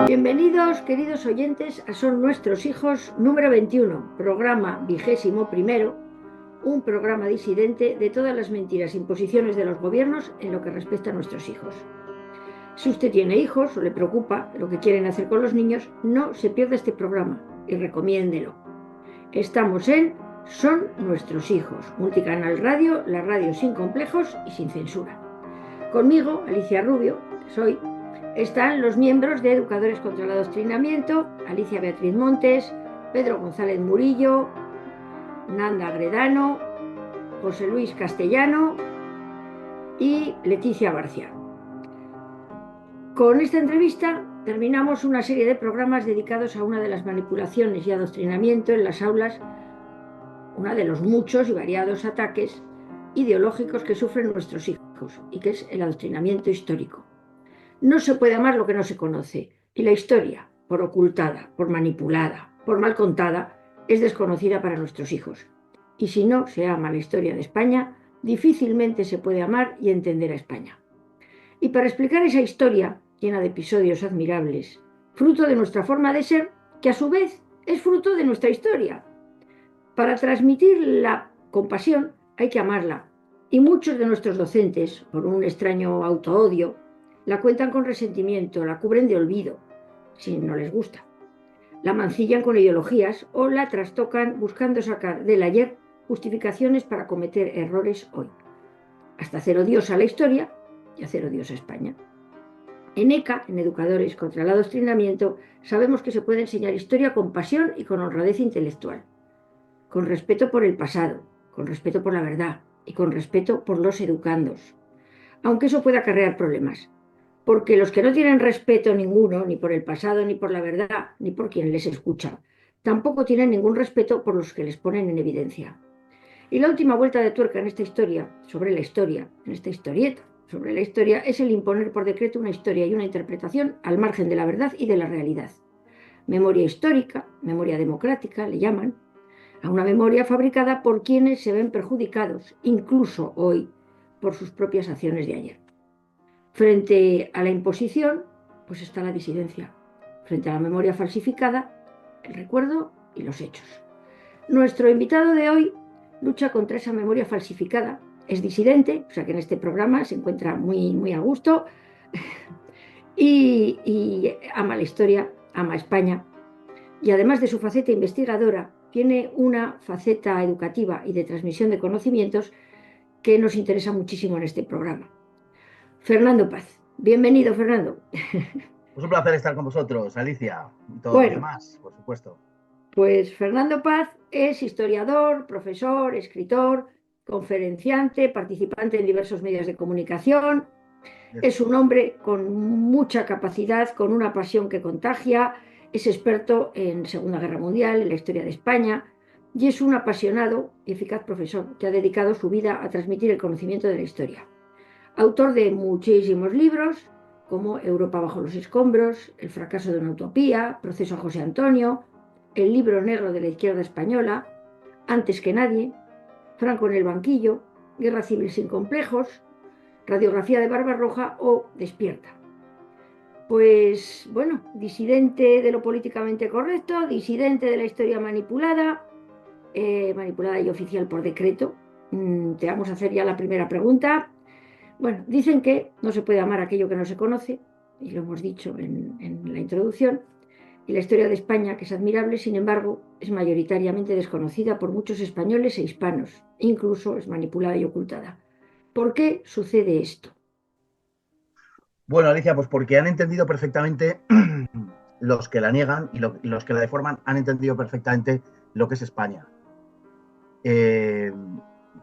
Bienvenidos, queridos oyentes, a Son Nuestros Hijos número 21, programa 21º, un programa disidente de todas las mentiras e imposiciones de los gobiernos en lo que respecta a nuestros hijos. Si usted tiene hijos o le preocupa lo que quieren hacer con los niños, no se pierda este programa y recomiéndelo. Estamos en Son Nuestros Hijos, multicanal radio, la radio sin complejos y sin censura. Conmigo, Alicia Rubio, soy. Están los miembros de Educadores contra el Adoctrinamiento, Alicia Beatriz Montes, Pedro González Murillo, Nanda Gredano, José Luis Castellano y Leticia García. Con esta entrevista terminamos una serie de programas dedicados a una de las manipulaciones y adoctrinamiento en las aulas, uno de los muchos y variados ataques ideológicos que sufren nuestros hijos, y que es el adoctrinamiento histórico. No se puede amar lo que no se conoce, y la historia, por ocultada, por manipulada, por mal contada, es desconocida para nuestros hijos. Y si no se ama la historia de España, difícilmente se puede amar y entender a España. Y para explicar esa historia, llena de episodios admirables, fruto de nuestra forma de ser, que a su vez es fruto de nuestra historia. Para transmitir la compasión hay que amarla, y muchos de nuestros docentes, por un extraño autoodio, la cuentan con resentimiento, la cubren de olvido, si no les gusta. La mancillan con ideologías o la trastocan buscando sacar del ayer justificaciones para cometer errores hoy. Hasta hacer odiosa la historia y hacer odiosa España. En ECA, en Educadores contra el Adoctrinamiento, sabemos que se puede enseñar historia con pasión y con honradez intelectual, con respeto por el pasado, con respeto por la verdad y con respeto por los educandos, aunque eso pueda acarrear problemas. Porque los que no tienen respeto ninguno, ni por el pasado, ni por la verdad, ni por quien les escucha, tampoco tienen ningún respeto por los que les ponen en evidencia. Y la última vuelta de tuerca en esta historia, sobre la historia, en esta historieta, sobre la historia, es el imponer por decreto una historia y una interpretación al margen de la verdad y de la realidad. Memoria histórica, memoria democrática, le llaman, a una memoria fabricada por quienes se ven perjudicados, incluso hoy, por sus propias acciones de ayer. Frente a la imposición, pues está la disidencia. Frente a la memoria falsificada, el recuerdo y los hechos. Nuestro invitado de hoy lucha contra esa memoria falsificada. Es disidente, o sea que en este programa se encuentra muy a gusto y ama la historia, ama España. Y además de su faceta investigadora, tiene una faceta educativa y de transmisión de conocimientos que nos interesa muchísimo en este programa. Fernando Paz. Bienvenido, Fernando. Es un placer estar con vosotros, Alicia, y todos los Bueno, demás, por supuesto. pues Fernando Paz es historiador, profesor, escritor, conferenciante, participante en diversos medios de comunicación. Es un hombre con mucha capacidad, con una pasión que contagia, es experto en Segunda Guerra Mundial, en la historia de España, y es un apasionado y eficaz profesor que ha dedicado su vida a transmitir el conocimiento de la historia. Autor de muchísimos libros, como Europa bajo los escombros, El fracaso de una utopía, Proceso a José Antonio, El libro negro de la izquierda española, Antes que nadie, Franco en el banquillo, Guerra civil sin complejos, Radiografía de Barbarroja o Despierta. Pues bueno, disidente de lo políticamente correcto, disidente de la historia manipulada, manipulada y oficial por decreto. Te vamos a hacer ya la primera pregunta. Bueno, dicen que no se puede amar aquello que no se conoce, y lo hemos dicho en la introducción, y la historia de España, que es admirable, sin embargo, es mayoritariamente desconocida por muchos españoles e hispanos, incluso es manipulada y ocultada. ¿Por qué sucede esto? Bueno, Alicia, pues porque han entendido perfectamente los que la niegan y los que la deforman han entendido perfectamente lo que es España.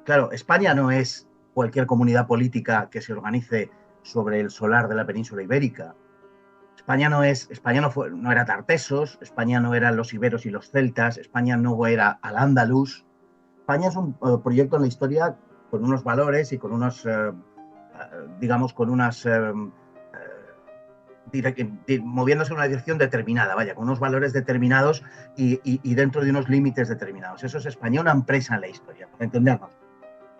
Claro, España no es cualquier comunidad política que se organice sobre el solar de la península ibérica. España no era Tartesos, España no eran los iberos y los celtas, España no era Al-Ándalus. España es un proyecto en la historia con unos valores y con unos, digamos, con unas, moviéndose en una dirección determinada, vaya, con unos valores determinados y dentro de unos límites determinados. Eso es España, una empresa en la historia, para entendernos.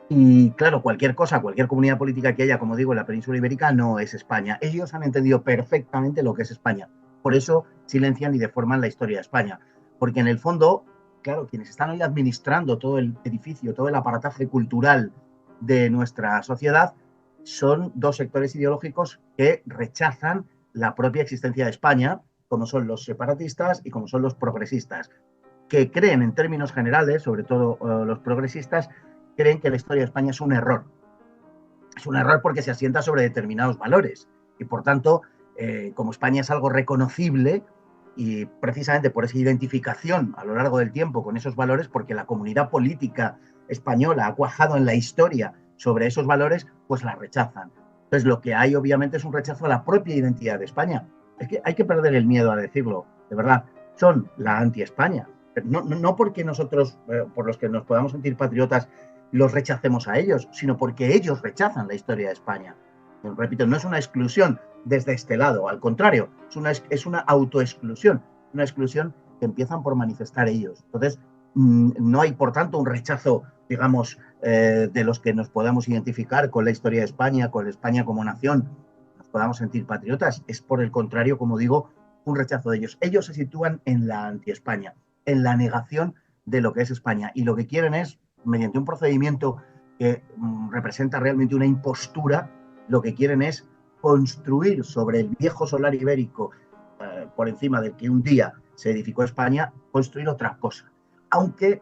Y claro, cualquier cosa, cualquier comunidad política que haya, como digo, en la península ibérica no es España. Ellos han entendido perfectamente lo que es España. Por eso silencian y deforman la historia de España. Porque en el fondo, claro, quienes están hoy administrando todo el edificio, todo el aparataje cultural de nuestra sociedad, son dos sectores ideológicos que rechazan la propia existencia de España, como son los separatistas y como son los progresistas, que creen en términos generales, sobre todo los progresistas, creen que la historia de España es un error. Es un error porque se asienta sobre determinados valores y, por tanto, como España es algo reconocible y precisamente por esa identificación a lo largo del tiempo con esos valores, porque la comunidad política española ha cuajado en la historia sobre esos valores, pues la rechazan. Entonces, lo que hay obviamente es un rechazo a la propia identidad de España. Es que hay que perder el miedo a decirlo, de verdad. Son la anti-España. No porque nosotros, por los que nos podamos sentir patriotas, los rechacemos a ellos, sino porque ellos rechazan la historia de España. Repito, no es una exclusión desde este lado, al contrario, es una autoexclusión, una exclusión que empiezan por manifestar ellos. Entonces, no hay, por tanto, un rechazo, digamos, de los que nos podamos identificar con la historia de España, con España como nación, nos podamos sentir patriotas. Es, por el contrario, como digo, un rechazo de ellos. Ellos se sitúan en la anti-España, en la negación de lo que es España. Y lo que quieren es, mediante un procedimiento que representa realmente una impostura, lo que quieren es construir sobre el viejo solar ibérico, por encima del que un día se edificó España, construir otra cosa. Aunque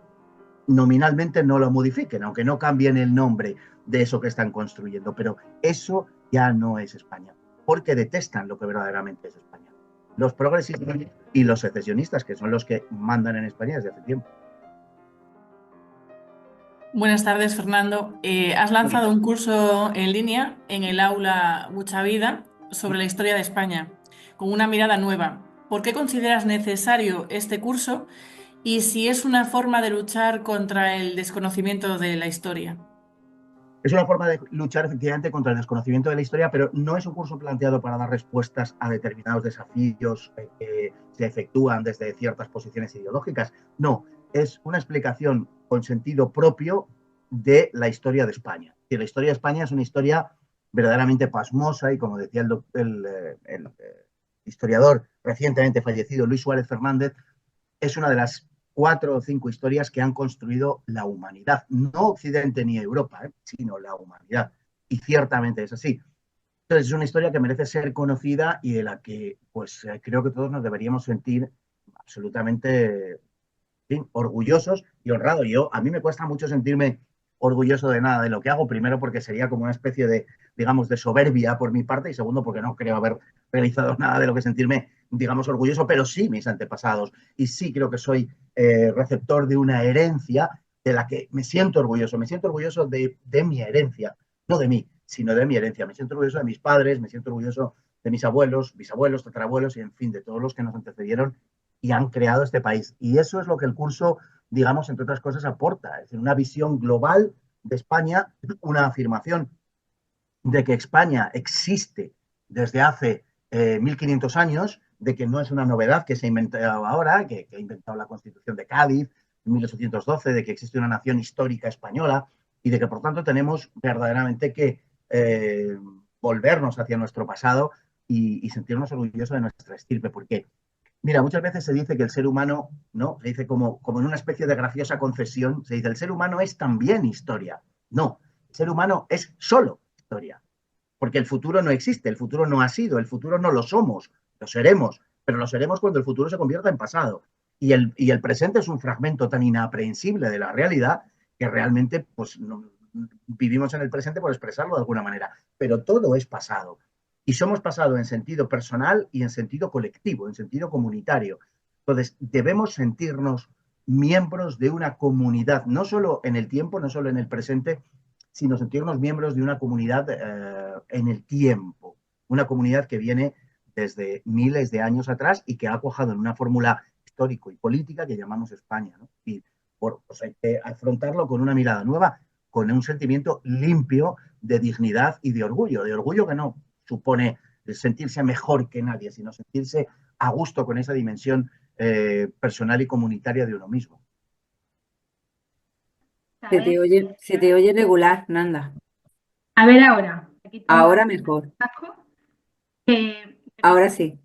nominalmente no lo modifiquen, aunque no cambien el nombre de eso que están construyendo. Pero eso ya no es España, porque detestan lo que verdaderamente es España. Los progresistas y los secesionistas, que son los que mandan en España desde hace tiempo. Buenas tardes, Fernando. Has lanzado un curso en línea en el aula Mucha Vida sobre la historia de España, con una mirada nueva. ¿Por qué consideras necesario este curso y si es una forma de luchar contra el desconocimiento de la historia? Es una forma de luchar efectivamente contra el desconocimiento de la historia, pero no es un curso planteado para dar respuestas a determinados desafíos que se efectúan desde ciertas posiciones ideológicas. No, es una explicación con sentido propio de la historia de España. Y la historia de España es una historia verdaderamente pasmosa y, como decía el historiador recientemente fallecido Luis Suárez Fernández, es una de las 4 o 5 historias que han construido la humanidad, no Occidente ni Europa, sino la humanidad. Y ciertamente es así. Entonces es una historia que merece ser conocida y de la que pues creo que todos nos deberíamos sentir absolutamente, en fin, orgullosos y honrados. A mí me cuesta mucho sentirme orgulloso de nada de lo que hago, primero porque sería como una especie de, digamos, de soberbia por mi parte y segundo porque no creo haber realizado nada de lo que sentirme, digamos, orgulloso, pero sí mis antepasados y sí creo que soy receptor de una herencia de la que me siento orgulloso de mi herencia, no de mí, sino de mi herencia. Me siento orgulloso de mis padres, me siento orgulloso de mis abuelos, bisabuelos, tatarabuelos y, en fin, de todos los que nos antecedieron y han creado este país. Y eso es lo que el curso, digamos, entre otras cosas, aporta. Es decir, una visión global de España, una afirmación de que España existe desde hace 1500 años, de que no es una novedad que se ha inventado ahora, que ha inventado la Constitución de Cádiz en 1812, de que existe una nación histórica española y de que, por tanto, tenemos verdaderamente que volvernos hacia nuestro pasado y sentirnos orgullosos de nuestra estirpe, porque mira, muchas veces se dice que el ser humano, ¿no? Se dice como en una especie de graciosa concesión, se dice el ser humano es también historia. No, el ser humano es solo historia, porque el futuro no existe, el futuro no ha sido, el futuro no lo somos, lo seremos, pero lo seremos cuando el futuro se convierta en pasado. Y el presente es un fragmento tan inaprehensible de la realidad que realmente pues, no, vivimos en el presente por expresarlo de alguna manera, pero todo es pasado. Y somos pasado en sentido personal y en sentido colectivo, en sentido comunitario. Entonces, debemos sentirnos miembros de una comunidad, no solo en el tiempo, no solo en el presente, sino sentirnos miembros de una comunidad en el tiempo, una comunidad que viene desde miles de años atrás y que ha cuajado en una fórmula histórico y política que llamamos España, ¿no? Y pues hay que afrontarlo con una mirada nueva, con un sentimiento limpio de dignidad y de orgullo que no supone sentirse mejor que nadie, sino sentirse a gusto con esa dimensión personal y comunitaria de uno mismo. Se te oye regular, Nanda. A ver ahora. Ahora mejor. Eh, Ahora sí.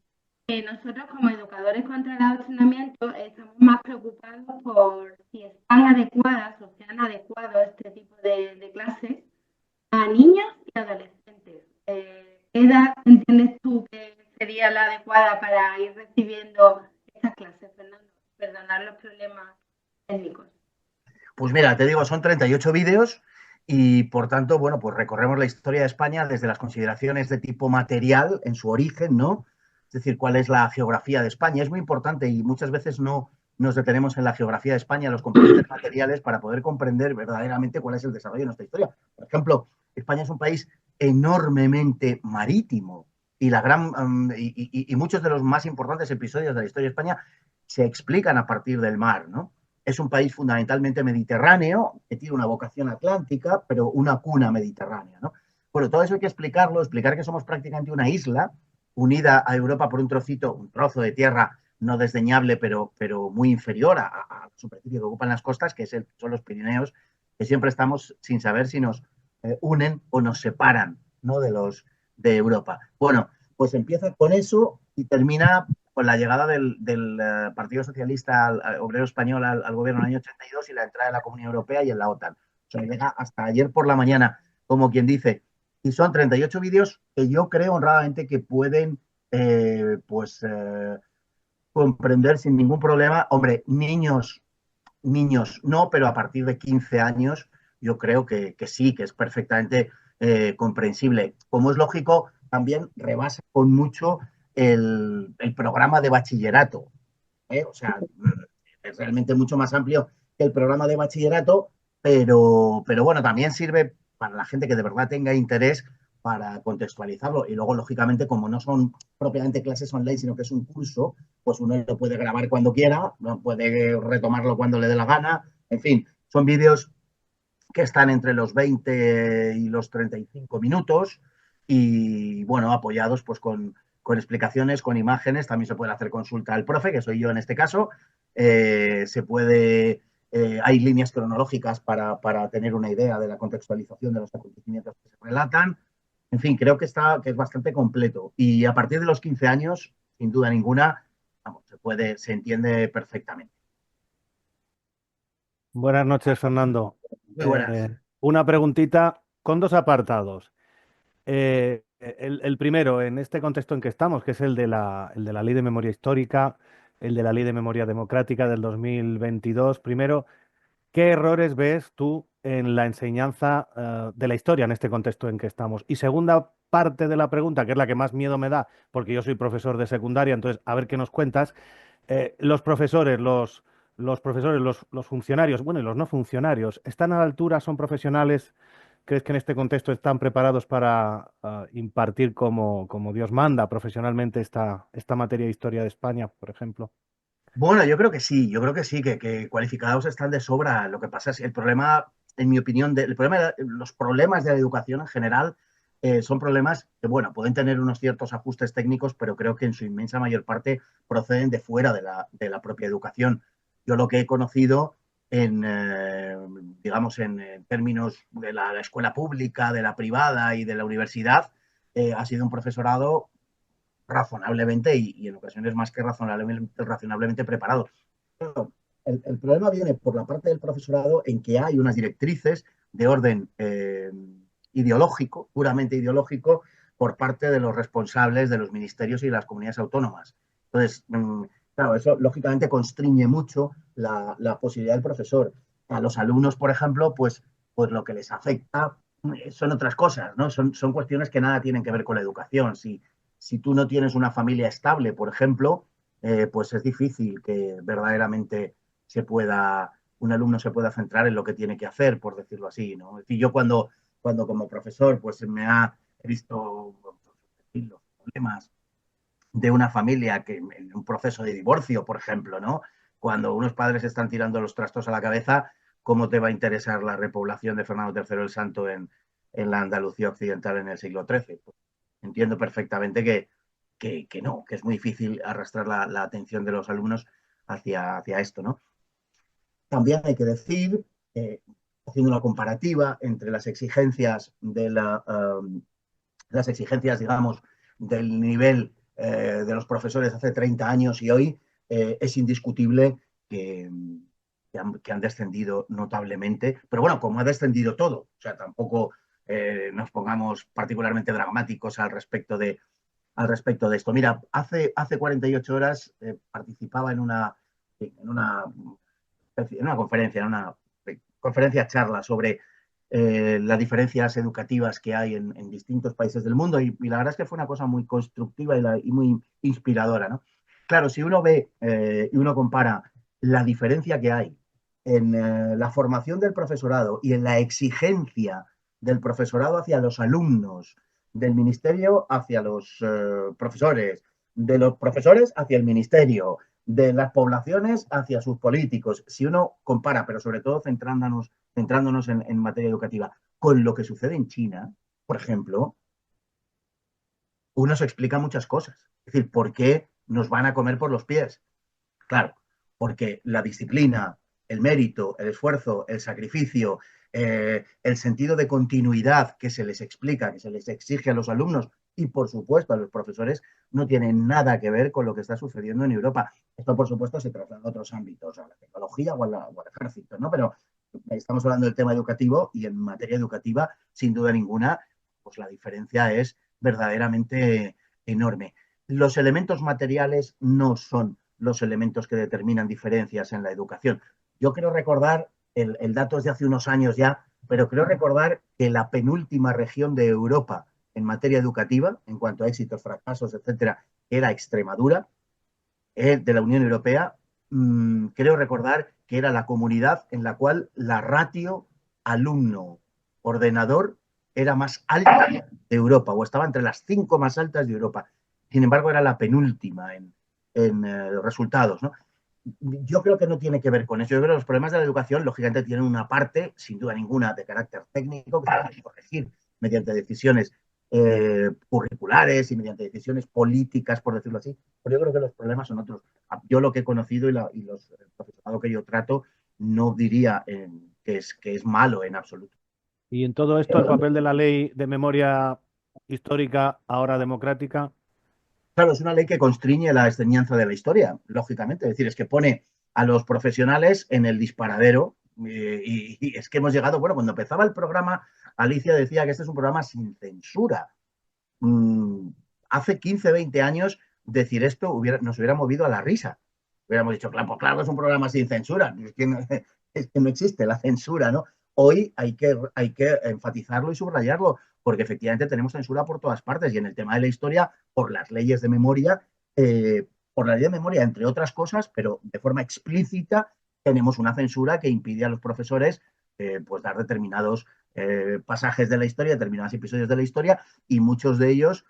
nosotros como educadores contra el adoctrinamiento estamos más preocupados por si están adecuadas o se han adecuado este tipo de clases a niños y adolescentes. ¿Qué edad entiendes tú que sería la adecuada para ir recibiendo estas clases, Fernando? Perdonar los problemas técnicos. Pues mira, te digo, son 38 vídeos y por tanto, bueno, pues recorremos la historia de España desde las consideraciones de tipo material en su origen, ¿no? Es decir, cuál es la geografía de España. Es muy importante y muchas veces no nos detenemos en la geografía de España, los componentes materiales, para poder comprender verdaderamente cuál es el desarrollo de nuestra historia. Por ejemplo, España es un país enormemente marítimo y, y muchos de los más importantes episodios de la historia de España se explican a partir del mar, ¿no? Es un país fundamentalmente mediterráneo, que tiene una vocación atlántica, pero una cuna mediterránea, ¿no? Bueno, todo eso hay que explicarlo, explicar que somos prácticamente una isla unida a Europa por un trocito, un trozo de tierra no desdeñable, pero muy inferior a la superficie que ocupan las costas, que son los Pirineos, que siempre estamos sin saber si nos unen o nos separan, ¿no? de Europa. Bueno, pues empieza con eso y termina con la llegada del Partido Socialista Obrero Español al gobierno en el año 82 y la entrada en la Comunidad Europea y en la OTAN. O sea, llega hasta ayer por la mañana, como quien dice. Y son 38 vídeos que yo creo honradamente que pueden comprender sin ningún problema. Hombre, niños no, pero a partir de 15 años yo creo que sí, que es perfectamente comprensible. Como es lógico, también rebasa con mucho el programa de bachillerato. O sea, es realmente mucho más amplio que el programa de bachillerato, pero bueno, también sirve para la gente que de verdad tenga interés para contextualizarlo. Y luego, lógicamente, como no son propiamente clases online, sino que es un curso, pues uno lo puede grabar cuando quiera, puede retomarlo cuando le dé la gana. En fin, son vídeos que están entre los 20 y los 35 minutos y, bueno, apoyados pues con explicaciones, con imágenes. También se puede hacer consulta al profe, que soy yo en este caso. Hay líneas cronológicas para tener una idea de la contextualización de los acontecimientos que se relatan. En fin, creo que es bastante completo. Y a partir de los 15 años, sin duda ninguna, vamos, se entiende perfectamente. Buenas noches, Fernando. Muy buenas. Una preguntita con dos apartados. El primero, en este contexto en que estamos, que es el de la Ley de Memoria Histórica, el de la Ley de Memoria Democrática del 2022. Primero, ¿qué errores ves tú en la enseñanza de la historia en este contexto en que estamos? Y segunda parte de la pregunta, que es la que más miedo me da, porque yo soy profesor de secundaria, entonces a ver qué nos cuentas. Los profesores, los funcionarios, bueno, y los no funcionarios, ¿están a la altura? ¿Son profesionales? ¿Crees que en este contexto están preparados para impartir como Dios manda profesionalmente esta materia de historia de España, por ejemplo? Bueno, yo creo que sí, que cualificados están de sobra. Lo que pasa es que el problema, en mi opinión, los problemas de la educación en general son problemas que, bueno, pueden tener unos ciertos ajustes técnicos, pero creo que en su inmensa mayor parte proceden de fuera de la propia educación. Yo lo que he conocido digamos, en términos de la escuela pública, de la privada y de la universidad, ha sido un profesorado razonablemente y en ocasiones más que razonablemente preparado. Pero el problema viene por la parte del profesorado en que hay unas directrices de orden ideológico, puramente ideológico, por parte de los responsables de los ministerios y de las comunidades autónomas. Entonces, claro, eso lógicamente constriñe mucho la posibilidad del profesor. A los alumnos, por ejemplo, pues lo que les afecta son otras cosas, ¿no? Son cuestiones que nada tienen que ver con la educación. Si tú no tienes una familia estable, por ejemplo, pues es difícil que verdaderamente un alumno se pueda centrar en lo que tiene que hacer, por decirlo así, ¿no? Es decir, yo cuando como profesor pues he visto los problemas de una familia que en un proceso de divorcio, por ejemplo, ¿no? Cuando unos padres están tirando los trastos a la cabeza, ¿cómo te va a interesar la repoblación de Fernando III el Santo en la Andalucía occidental en el siglo XIII? Pues entiendo perfectamente que no, que es muy difícil arrastrar la atención de los alumnos hacia esto, ¿no? También hay que decir, haciendo una comparativa entre las exigencias digamos, del nivel de los profesores hace 30 años y hoy, es indiscutible que han descendido notablemente. Pero bueno, como ha descendido todo, o sea, tampoco nos pongamos particularmente dramáticos al respecto de esto. Mira, hace 48 horas participaba en una conferencia, charla sobre las diferencias educativas que hay en distintos países del mundo y la verdad es que fue una cosa muy constructiva y muy inspiradora, ¿no? Claro, si uno ve y uno compara la diferencia que hay en la formación del profesorado y en la exigencia del profesorado hacia los alumnos, del ministerio hacia los profesores, de los profesores hacia el ministerio, de las poblaciones hacia sus políticos. Si uno compara, pero sobre todo centrándonos en materia educativa, con lo que sucede en China, por ejemplo, uno se explica muchas cosas. Es decir, ¿por qué nos van a comer por los pies? Claro, porque la disciplina, el mérito, el esfuerzo, el sacrificio, el sentido de continuidad que se les explica, que se les exige a los alumnos y, por supuesto, a los profesores, no tiene nada que ver con lo que está sucediendo en Europa. Esto, por supuesto, se traslada a otros ámbitos, a la tecnología o al ejército, ¿no? Pero estamos hablando del tema educativo y en materia educativa, sin duda ninguna, pues la diferencia es verdaderamente enorme. Los elementos materiales no son los elementos que determinan diferencias en la educación. Yo quiero recordar, el dato es de hace unos años ya, pero creo recordar que la penúltima región de Europa en materia educativa, en cuanto a éxitos, fracasos, etcétera, era Extremadura, de la Unión Europea. Creo recordar que era la comunidad en la cual la ratio alumno-ordenador era más alta de Europa, o estaba entre las 5 más altas de Europa. Sin embargo, era la penúltima en resultados, ¿no? Yo creo que no tiene que ver con eso. Yo creo que los problemas de la educación, lógicamente, tienen una parte, sin duda ninguna, de carácter técnico, que se puede corregir mediante decisiones curriculares y mediante decisiones políticas, por decirlo así. Pero yo creo que los problemas son otros. Yo lo que he conocido y los profesorado que yo trato, no diría que es malo en absoluto. Y en todo esto, el papel de la ley de memoria histórica, ahora democrática. Claro, es una ley que constriñe la enseñanza de la historia, lógicamente. Es decir, es que pone a los profesionales en el disparadero y es que hemos llegado, bueno, cuando empezaba el programa, Alicia decía que este es un programa sin censura. Hace 15, 20 años decir esto nos hubiera movido a la risa. Hubiéramos dicho, claro, pues claro que es un programa sin censura. Es que no existe la censura, ¿no? Hoy hay que enfatizarlo y subrayarlo, porque efectivamente tenemos censura por todas partes y en el tema de la historia, por las leyes de memoria, entre otras cosas, pero de forma explícita tenemos una censura que impide a los profesores pues dar determinados pasajes de la historia, determinados episodios de la historia, y muchos de ellos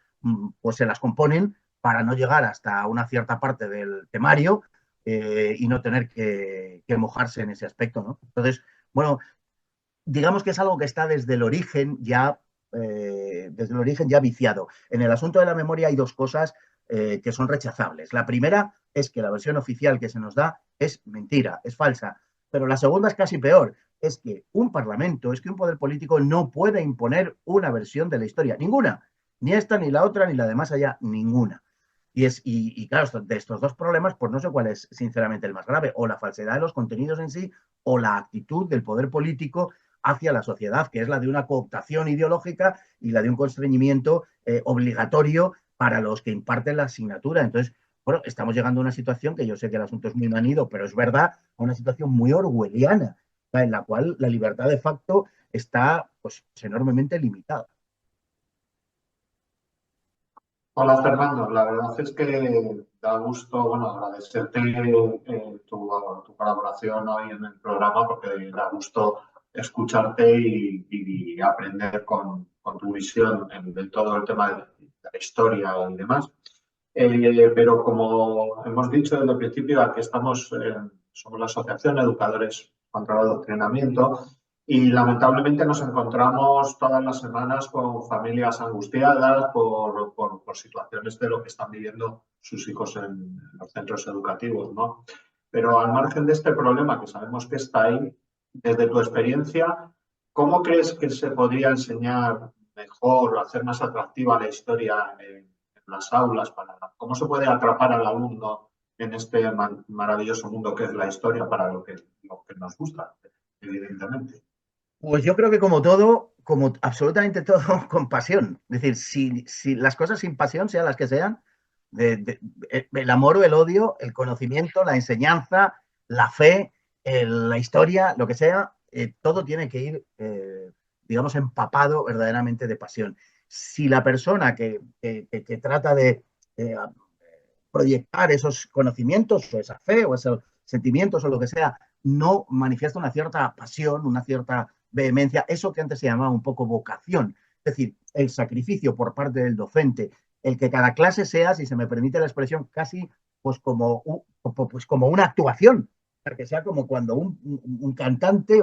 pues se las componen para no llegar hasta una cierta parte del temario y no tener que mojarse en ese aspecto, ¿no? Entonces, bueno, digamos que es algo que está desde el origen ya viciado. En el asunto de la memoria hay dos cosas que son rechazables. La primera es que la versión oficial que se nos da es mentira, es falsa. Pero la segunda es casi peor, es que un parlamento, es que un poder político no puede imponer una versión de la historia, ninguna, ni esta, ni la otra, ni la de más allá, ninguna. Y claro, de estos dos problemas, pues no sé cuál es sinceramente el más grave, o la falsedad de los contenidos en sí, o la actitud del poder político hacia la sociedad, que es la de una cooptación ideológica y la de un constreñimiento obligatorio para los que imparten la asignatura. Entonces, bueno, estamos llegando a una situación que yo sé que el asunto es muy manido, pero es verdad, a una situación muy orwelliana, en la cual la libertad de facto está pues enormemente limitada. Hola Fernando, la verdad es que da gusto, bueno, agradecerte tu colaboración hoy en el programa porque da gusto escucharte y aprender con tu visión de todo el tema de la historia y demás. Pero como hemos dicho desde el principio, aquí estamos, somos la Asociación Educadores contra el Adoctrinamiento y lamentablemente nos encontramos todas las semanas con familias angustiadas por situaciones de lo que están viviendo sus hijos en los centros educativos, ¿no? Pero al margen de este problema, que sabemos que está ahí, desde tu experiencia, ¿cómo crees que se podría enseñar mejor o hacer más atractiva la historia en las aulas, cómo se puede atrapar al alumno en este maravilloso mundo que es la historia para lo que nos gusta, evidentemente. Pues yo creo que como todo, como absolutamente todo, con pasión. Es decir, si las cosas sin pasión, sean las que sean, el amor o el odio, el conocimiento, la enseñanza, la fe, la historia, lo que sea, todo tiene que ir, digamos, empapado verdaderamente de pasión. Si la persona que trata de proyectar esos conocimientos o esa fe o esos sentimientos o lo que sea, no manifiesta una cierta pasión, una cierta vehemencia, eso que antes se llamaba un poco vocación, es decir, el sacrificio por parte del docente, el que cada clase sea, si se me permite la expresión, casi pues como una actuación, que sea como cuando un cantante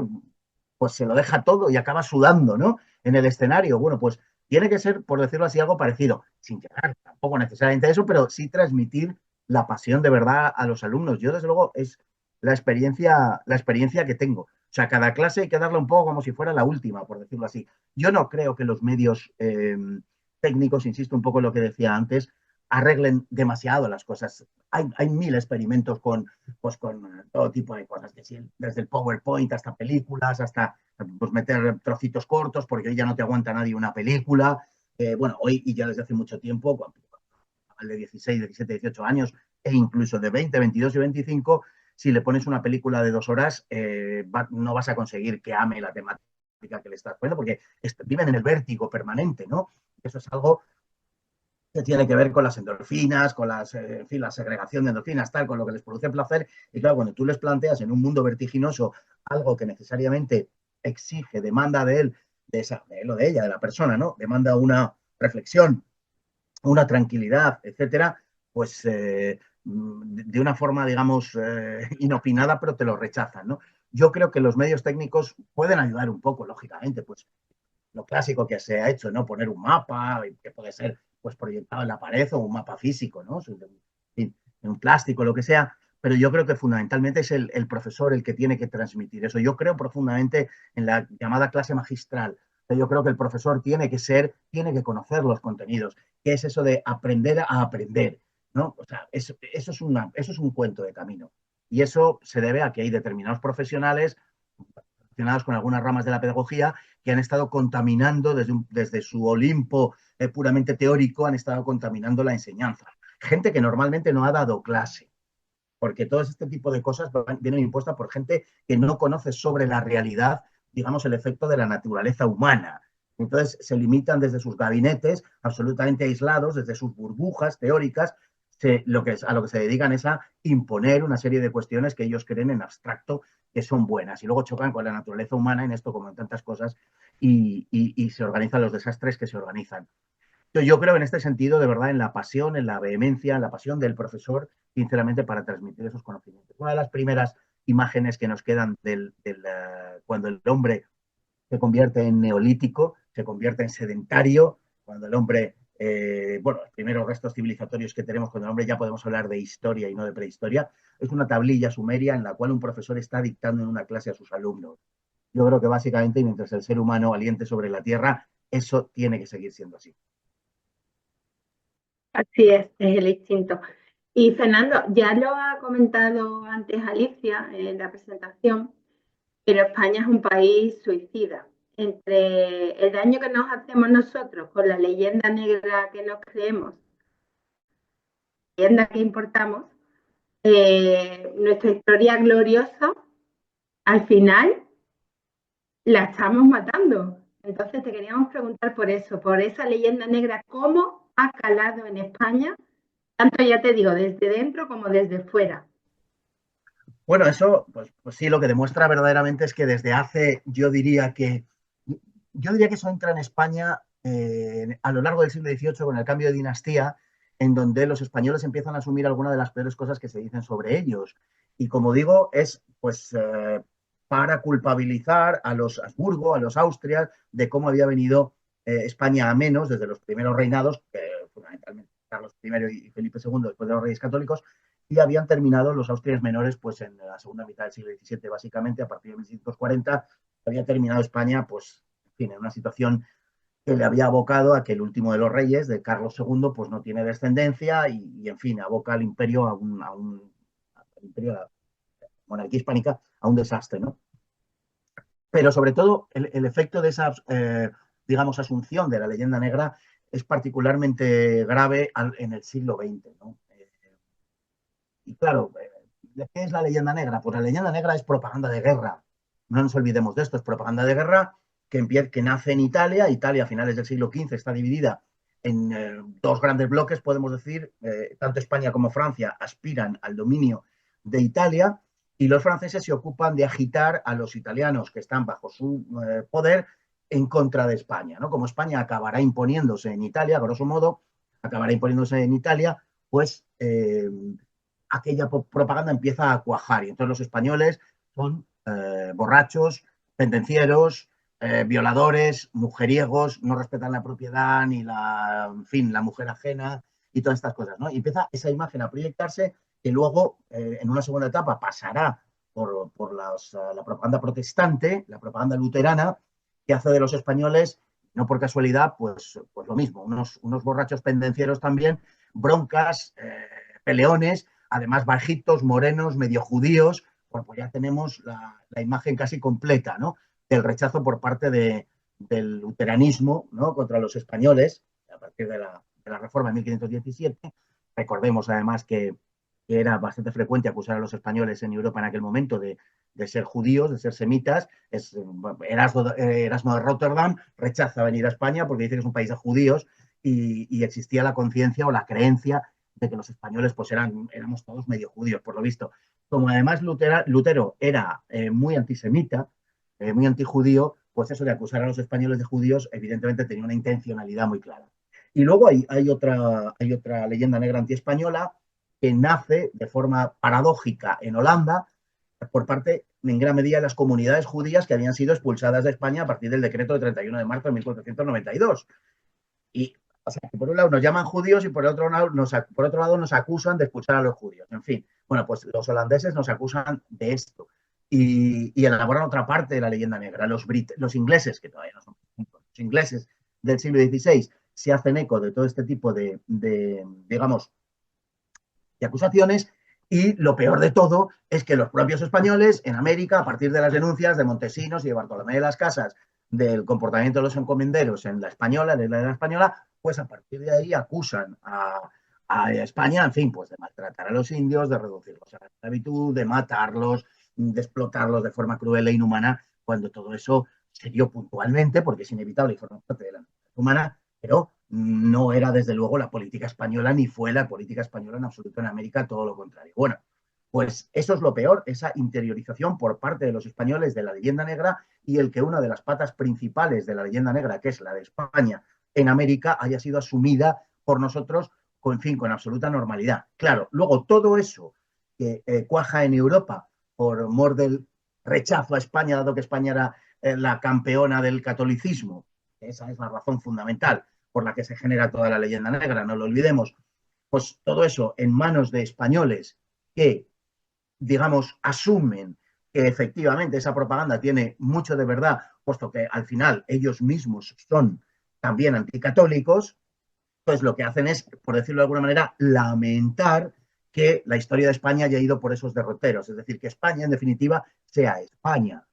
pues se lo deja todo y acaba sudando, ¿no? En el escenario. Bueno, pues tiene que ser, por decirlo así, algo parecido, sin llegar tampoco necesariamente a eso, pero sí transmitir la pasión de verdad a los alumnos. Yo, desde luego, es la experiencia que tengo. O sea, cada clase hay que darla un poco como si fuera la última, por decirlo así. Yo no creo que los medios técnicos, insisto un poco en lo que decía antes, arreglen demasiado las cosas. Hay mil experimentos con todo tipo de cosas, desde el PowerPoint hasta películas, hasta pues, meter trocitos cortos, porque hoy ya no te aguanta nadie una película. Bueno, hoy y ya desde hace mucho tiempo, cuando de 16, 17, 18 años, e incluso de 20, 22 y 25, si le pones una película de 2 horas, no vas a conseguir que ame la temática que le estás poniendo, porque viven en el vértigo permanente, ¿no? Eso es algo que tiene que ver con las endorfinas, con en fin, la segregación de endorfinas, tal, con lo que les produce placer. Y claro, cuando tú les planteas en un mundo vertiginoso algo que necesariamente exige, demanda de él, de él o de ella, de la persona, ¿no? Demanda una reflexión, una tranquilidad, etcétera, pues de una forma, digamos, inopinada, pero te lo rechazan, ¿no? Yo creo que los medios técnicos pueden ayudar un poco, lógicamente, pues lo clásico que se ha hecho, ¿no? Poner un mapa, que puede ser pues proyectado en la pared o un mapa físico, ¿no? En un plástico, lo que sea, pero yo creo que fundamentalmente es el profesor el que tiene que transmitir eso. Yo creo profundamente en la llamada clase magistral. Yo creo que el profesor tiene que conocer los contenidos, que es eso de aprender a aprender, ¿no? O sea, eso es un cuento de camino. Y eso se debe a que hay determinados profesionales relacionados con algunas ramas de la pedagogía que han estado contaminando desde su Olimpo puramente teórico, han estado contaminando la enseñanza. Gente que normalmente no ha dado clase, porque todo este tipo de cosas vienen impuestas por gente que no conoce sobre la realidad, digamos, el efecto de la naturaleza humana. Entonces se limitan desde sus gabinetes absolutamente aislados, desde sus burbujas teóricas, a lo que se dedican es a imponer una serie de cuestiones que ellos creen en abstracto que son buenas y luego chocan con la naturaleza humana en esto como en tantas cosas y se organizan los desastres que se organizan. Yo creo en este sentido, de verdad, en la pasión, en la vehemencia, en la pasión del profesor, sinceramente, para transmitir esos conocimientos. Una de las primeras imágenes que nos quedan cuando el hombre se convierte en neolítico, se convierte en sedentario, cuando el hombre, los primeros restos civilizatorios que tenemos, cuando el hombre ya podemos hablar de historia y no de prehistoria, es una tablilla sumeria en la cual un profesor está dictando en una clase a sus alumnos. Yo creo que básicamente, mientras el ser humano aliente sobre la Tierra, eso tiene que seguir siendo así. Así es el instinto. Y Fernando, ya lo ha comentado antes Alicia en la presentación, pero España es un país suicida. Entre el daño que nos hacemos nosotros con la leyenda negra que nos creemos, la leyenda que importamos, nuestra historia gloriosa, al final la estamos matando. Entonces te queríamos preguntar por eso, por esa leyenda negra, ¿cómo ha calado en España? Tanto ya te digo, desde dentro como desde fuera. Bueno, eso, pues sí, lo que demuestra verdaderamente es que desde hace, yo diría que eso entra en España a lo largo del siglo XVIII con el cambio de dinastía, en donde los españoles empiezan a asumir algunas de las peores cosas que se dicen sobre ellos. Y como digo, es pues para culpabilizar a los Habsburgo, a los Austrias, de cómo había venido España a menos desde los primeros reinados, fundamentalmente Carlos I y Felipe II, después de los Reyes Católicos, y habían terminado los Austrias menores pues en la segunda mitad del siglo XVII, básicamente, a partir de 1640, había terminado España, pues, en fin, en una situación que le había abocado a que el último de los reyes, de Carlos II, pues no tiene descendencia y en fin, aboca al imperio al imperio, a la monarquía hispánica, a un desastre, ¿no? Pero sobre todo el efecto de esa, digamos, asunción de la leyenda negra es particularmente grave en el siglo XX, ¿no? Y claro, ¿qué es la leyenda negra? Pues la leyenda negra es propaganda de guerra. No nos olvidemos de esto, es propaganda de guerra que nace en Italia. Italia a finales del siglo XV está dividida en dos grandes bloques, podemos decir, tanto España como Francia aspiran al dominio de Italia y los franceses se ocupan de agitar a los italianos que están bajo su poder en contra de España, ¿no? Como España acabará imponiéndose en Italia, grosso modo, acabará imponiéndose en Italia, pues aquella propaganda empieza a cuajar y entonces los españoles son borrachos, pendencieros, violadores, mujeriegos, no respetan la propiedad ni en fin, la mujer ajena y todas estas cosas, ¿no? Y empieza esa imagen a proyectarse que luego en una segunda etapa pasará por la propaganda protestante, la propaganda luterana, que hace de los españoles, no por casualidad, pues lo mismo, unos borrachos pendencieros también, broncas, peleones, además bajitos, morenos, medio judíos, pues ya tenemos la imagen casi completa, ¿no? Del rechazo por parte del luteranismo, ¿no? Contra los españoles, a partir de la Reforma de 1517. Recordemos además que era bastante frecuente acusar a los españoles en Europa en aquel momento de ser judíos, de ser semitas. Erasmo de Rotterdam rechaza venir a España porque dice que es un país de judíos y existía la conciencia o la creencia de que los españoles pues éramos todos medio judíos, por lo visto. Como además Lutero era muy antisemita, muy antijudío, pues eso de acusar a los españoles de judíos evidentemente tenía una intencionalidad muy clara. Y luego hay otra leyenda negra antiespañola que nace de forma paradójica en Holanda por parte, en gran medida, de las comunidades judías que habían sido expulsadas de España a partir del decreto de 31 de marzo de 1492. Y, o sea, que por un lado nos llaman judíos y por otro lado nos acusan de expulsar a los judíos. En fin, bueno, pues los holandeses nos acusan de esto y elaboran otra parte de la leyenda negra. Los ingleses, que todavía no son los ingleses del siglo XVI, se hacen eco de todo este tipo digamos, de acusaciones y lo peor de todo es que los propios españoles en América, a partir de las denuncias de Montesinos y de Bartolomé de las Casas del comportamiento de los encomenderos en la isla de la española, pues a partir de ahí acusan a España, en fin, pues de maltratar a los indios, de reducirlos a la esclavitud, de matarlos, de explotarlos de forma cruel e inhumana, cuando todo eso se dio puntualmente, porque es inevitable y forma parte de la naturaleza humana, pero no era desde luego la política española, ni fue la política española en absoluto en América, todo lo contrario. Bueno, pues eso es lo peor, esa interiorización por parte de los españoles de la leyenda negra y el que una de las patas principales de la leyenda negra, que es la de España en América, haya sido asumida por nosotros con absoluta normalidad. Claro, luego todo eso que cuaja en Europa por mor del rechazo a España, dado que España era la campeona del catolicismo, esa es la razón fundamental por la que se genera toda la leyenda negra, no lo olvidemos, pues todo eso en manos de españoles que, digamos, asumen que efectivamente esa propaganda tiene mucho de verdad, puesto que al final ellos mismos son también anticatólicos, pues lo que hacen es, por decirlo de alguna manera, lamentar que la historia de España haya ido por esos derroteros, es decir, que España, en definitiva, sea España.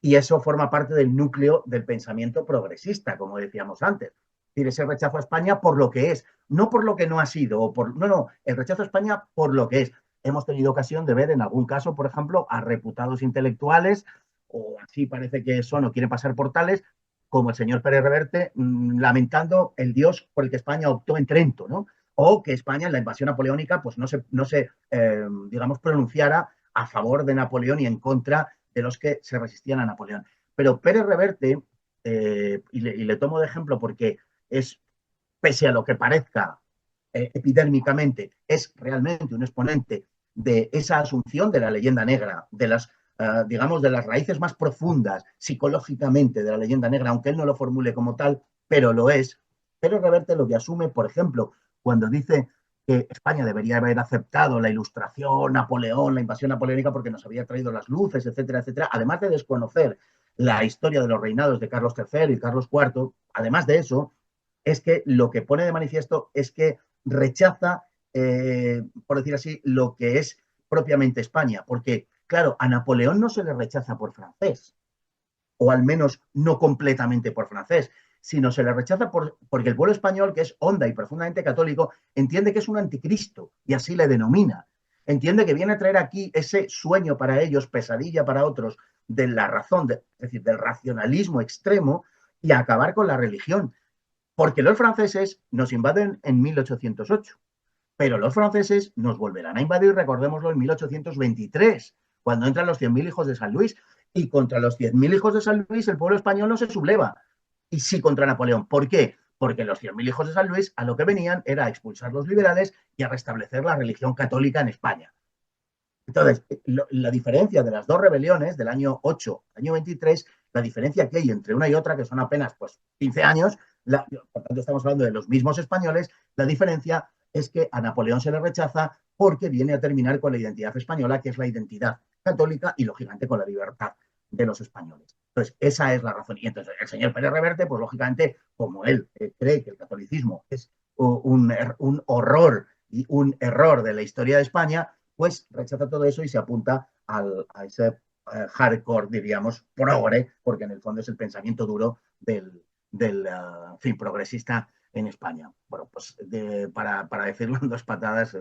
Y eso forma parte del núcleo del pensamiento progresista, como decíamos antes. Es decir, ese rechazo a España por lo que es, no por lo que no ha sido, no, el rechazo a España por lo que es. Hemos tenido ocasión de ver en algún caso, por ejemplo, a reputados intelectuales, o así parece que son o quieren pasar por tales, como el señor Pérez Reverte, lamentando el dios por el que España optó en Trento, ¿no? O que España en la invasión napoleónica pues no se digamos, pronunciara a favor de Napoleón y en contra de los que se resistían a Napoleón. Pero Pérez Reverte, y le tomo de ejemplo porque es, pese a lo que parezca epidérmicamente, es realmente un exponente de esa asunción de la leyenda negra, de las digamos, de las raíces más profundas psicológicamente de la leyenda negra, aunque él no lo formule como tal, pero lo es. Pero Reverte lo que asume, por ejemplo, cuando dice que España debería haber aceptado la ilustración, Napoleón, la invasión napoleónica, porque nos había traído las luces, etcétera, etcétera, además de desconocer la historia de los reinados de Carlos III y Carlos IV, además de eso, es que lo que pone de manifiesto es que rechaza, por decir así, lo que es propiamente España, porque, claro, a Napoleón no se le rechaza por francés, o al menos no completamente por francés, sino se le rechaza porque el pueblo español, que es honda y profundamente católico, entiende que es un anticristo, y así le denomina. Entiende que viene a traer aquí ese sueño para ellos, pesadilla para otros, de la razón, es decir, del racionalismo extremo, y a acabar con la religión. Porque los franceses nos invaden en 1808, pero los franceses nos volverán a invadir, recordémoslo, en 1823, cuando entran los 100.000 hijos de San Luis, y contra los 10.000 hijos de San Luis el pueblo español no se subleva, y sí contra Napoleón. ¿Por qué? Porque los 100.000 hijos de San Luis a lo que venían era a expulsar los liberales y a restablecer la religión católica en España. Entonces, la diferencia de las dos rebeliones, del año 8 al año 23, la diferencia que hay entre una y otra, que son apenas pues, 15 años, por tanto estamos hablando de los mismos españoles, la diferencia es que a Napoleón se le rechaza porque viene a terminar con la identidad española, que es la identidad católica y, lógicamente, con la libertad de los españoles. Entonces, esa es la razón. Y entonces el señor Pérez Reverte, pues lógicamente, como él cree que el catolicismo es un horror y un error de la historia de España, pues rechaza todo eso y se apunta a ese hardcore, diríamos, progre, porque en el fondo es el pensamiento duro del fin, progresista en España. Bueno, pues para decirlo en dos patadas,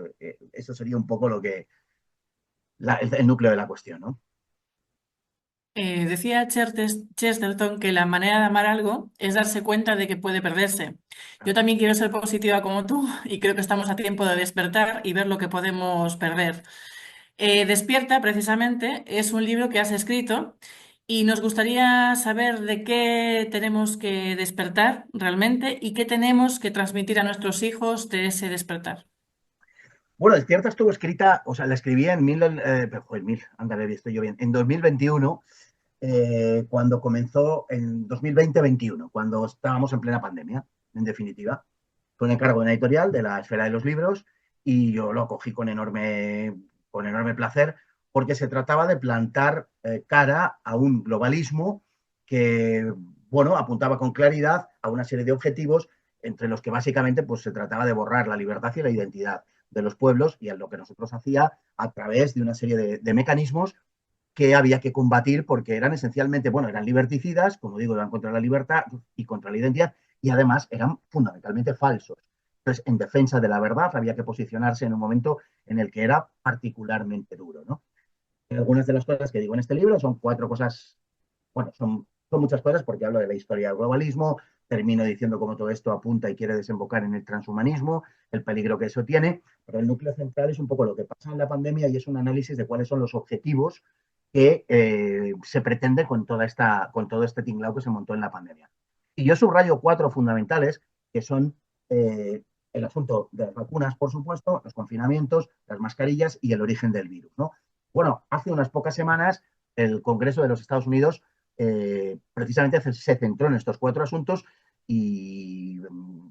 eso sería un poco lo que el núcleo de la cuestión, ¿no? Decía Chesterton que la manera de amar algo es darse cuenta de que puede perderse. Yo también quiero ser positiva como tú y creo que estamos a tiempo de despertar y ver lo que podemos perder. Despierta, precisamente, es un libro que has escrito y nos gustaría saber de qué tenemos que despertar realmente y qué tenemos que transmitir a nuestros hijos de ese despertar. Bueno, Despierta estuvo escrita, o sea, la escribí en ándale, estoy yo bien, en 2021, cuando comenzó en 2020-21, cuando estábamos en plena pandemia, en definitiva. Fue un encargo de una editorial de la Esfera de los Libros y yo lo cogí con enorme placer porque se trataba de plantar cara a un globalismo que, bueno, apuntaba con claridad a una serie de objetivos entre los que básicamente pues, se trataba de borrar la libertad y la identidad de los pueblos y a lo que nosotros hacía a través de una serie de mecanismos que había que combatir porque eran esencialmente, bueno, eran liberticidas, como digo, iban contra la libertad y contra la identidad, y además eran fundamentalmente falsos. Entonces, en defensa de la verdad había que posicionarse en un momento en el que era particularmente duro, ¿no? Algunas de las cosas que digo en este libro son 4 cosas, bueno, son muchas cosas porque hablo de la historia del globalismo, termino diciendo cómo todo esto apunta y quiere desembocar en el transhumanismo, el peligro que eso tiene, pero el núcleo central es un poco lo que pasa en la pandemia y es un análisis de cuáles son los objetivos que se pretende con todo este tinglao que se montó en la pandemia. Y yo subrayo 4 fundamentales, que son el asunto de las vacunas, por supuesto, los confinamientos, las mascarillas y el origen del virus, ¿no? Bueno, hace unas pocas semanas el Congreso de los Estados Unidos precisamente se centró en estos 4 asuntos y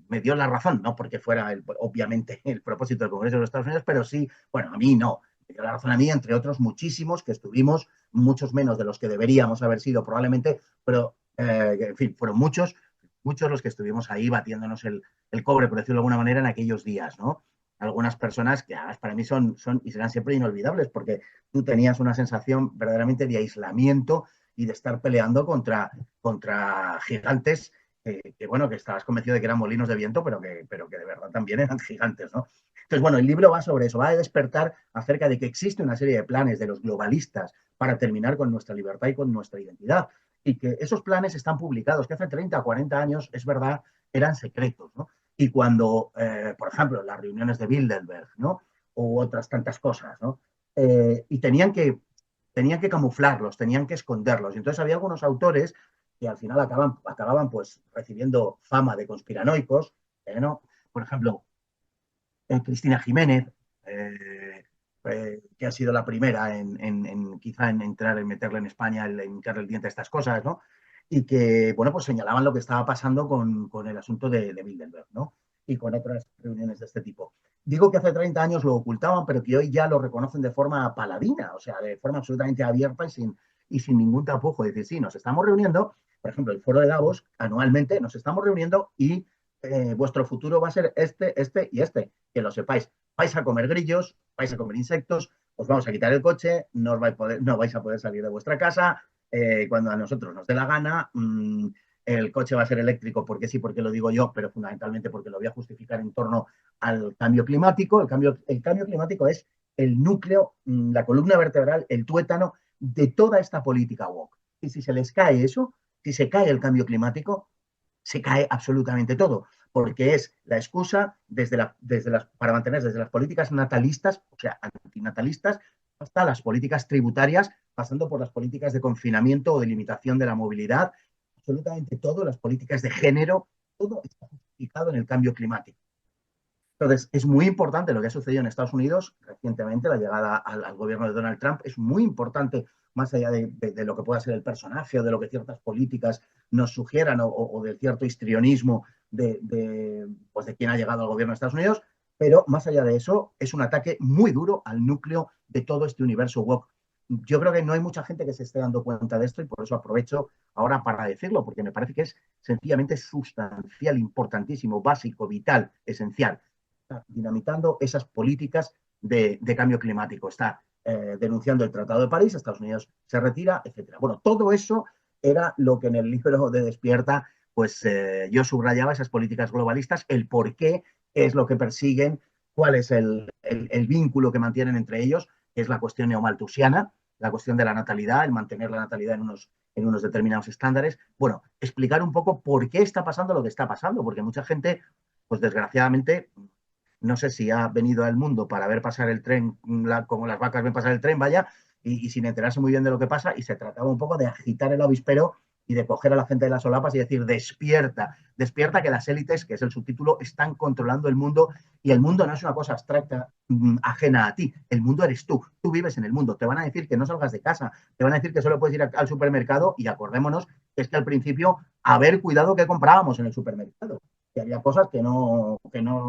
me dio la razón, no porque fuera obviamente el propósito del Congreso de los Estados Unidos, pero sí, bueno, a mí no, me dio la razón a mí, entre otros muchísimos que estuvimos, muchos menos de los que deberíamos haber sido probablemente, pero en fin, fueron muchos los que estuvimos ahí batiéndonos el cobre, por decirlo de alguna manera, en aquellos días, ¿no? Algunas personas que además para mí son y serán siempre inolvidables porque tú tenías una sensación verdaderamente de aislamiento y de estar peleando contra gigantes bueno, que estabas convencido de que eran molinos de viento, pero que de verdad también eran gigantes, ¿no? Entonces, bueno, el libro va sobre eso, va a despertar acerca de que existe una serie de planes de los globalistas para terminar con nuestra libertad y con nuestra identidad, y que esos planes están publicados, que hace 30 o 40 años, es verdad, eran secretos, ¿no? Y cuando, por ejemplo, las reuniones de Bilderberg, ¿no? U otras tantas cosas, ¿no? Y tenían que camuflarlos, tenían que esconderlos. Y entonces había algunos autores que al final acababan pues recibiendo fama de conspiranoicos, ¿no? Por ejemplo, Cristina Jiménez, que ha sido la primera quizá en entrar, en meterle en España, en hincarle el diente a estas cosas, ¿no? Y que, bueno, pues señalaban lo que estaba pasando con el asunto de Bilderberg, ¿no? Y con otras reuniones de este tipo. Digo que hace 30 años lo ocultaban, pero que hoy ya lo reconocen de forma paladina, o sea, de forma absolutamente abierta y sin ningún tapujo. Es decir, sí, nos estamos reuniendo, por ejemplo, el foro de Davos, anualmente nos estamos reuniendo y vuestro futuro va a ser este y este, que lo sepáis. Vais a comer grillos, vais a comer insectos, os vamos a quitar el coche, no vais a poder salir de vuestra casa cuando a nosotros nos dé la gana. El coche va a ser eléctrico porque sí, porque lo digo yo, pero fundamentalmente porque lo voy a justificar en torno al cambio climático. El cambio climático es el núcleo, la columna vertebral, el tuétano de toda esta política woke. Y si se les cae eso, si se cae el cambio climático, se cae absolutamente todo, porque es la excusa para mantener desde las políticas natalistas, o sea, antinatalistas, hasta las políticas tributarias, pasando por las políticas de confinamiento o de limitación de la movilidad, absolutamente todo, las políticas de género, todo está justificado en el cambio climático. Entonces, es muy importante lo que ha sucedido en Estados Unidos recientemente, la llegada al gobierno de Donald Trump, es muy importante, más allá de lo que pueda ser el personaje o de lo que ciertas políticas nos sugieran o del cierto histrionismo pues de quién ha llegado al gobierno de Estados Unidos, pero más allá de eso, es un ataque muy duro al núcleo de todo este universo woke. Yo creo que no hay mucha gente que se esté dando cuenta de esto y por eso aprovecho ahora para decirlo, porque me parece que es sencillamente sustancial, importantísimo, básico, vital, esencial. Está dinamitando esas políticas de cambio climático, está denunciando el Tratado de París, Estados Unidos se retira, etc. Bueno, todo eso era lo que en el libro de Despierta, pues yo subrayaba esas políticas globalistas, el por qué es lo que persiguen, cuál es el vínculo que mantienen entre ellos, que es la cuestión neomalthusiana, la cuestión de la natalidad, el mantener la natalidad en unos determinados estándares. Bueno, explicar un poco por qué está pasando lo que está pasando, porque mucha gente, pues desgraciadamente, no sé si ha venido al mundo para ver pasar el tren, como las vacas ven pasar el tren, vaya, y sin enterarse muy bien de lo que pasa, y se trataba un poco de agitar el avispero y de coger a la gente de las solapas y decir, despierta, despierta que las élites, que es el subtítulo, están controlando el mundo, y el mundo no es una cosa abstracta, ajena a ti, el mundo eres tú vives en el mundo, te van a decir que no salgas de casa, te van a decir que solo puedes ir al supermercado, y acordémonos que es que al principio, haber cuidado que comprábamos en el supermercado, que había cosas que no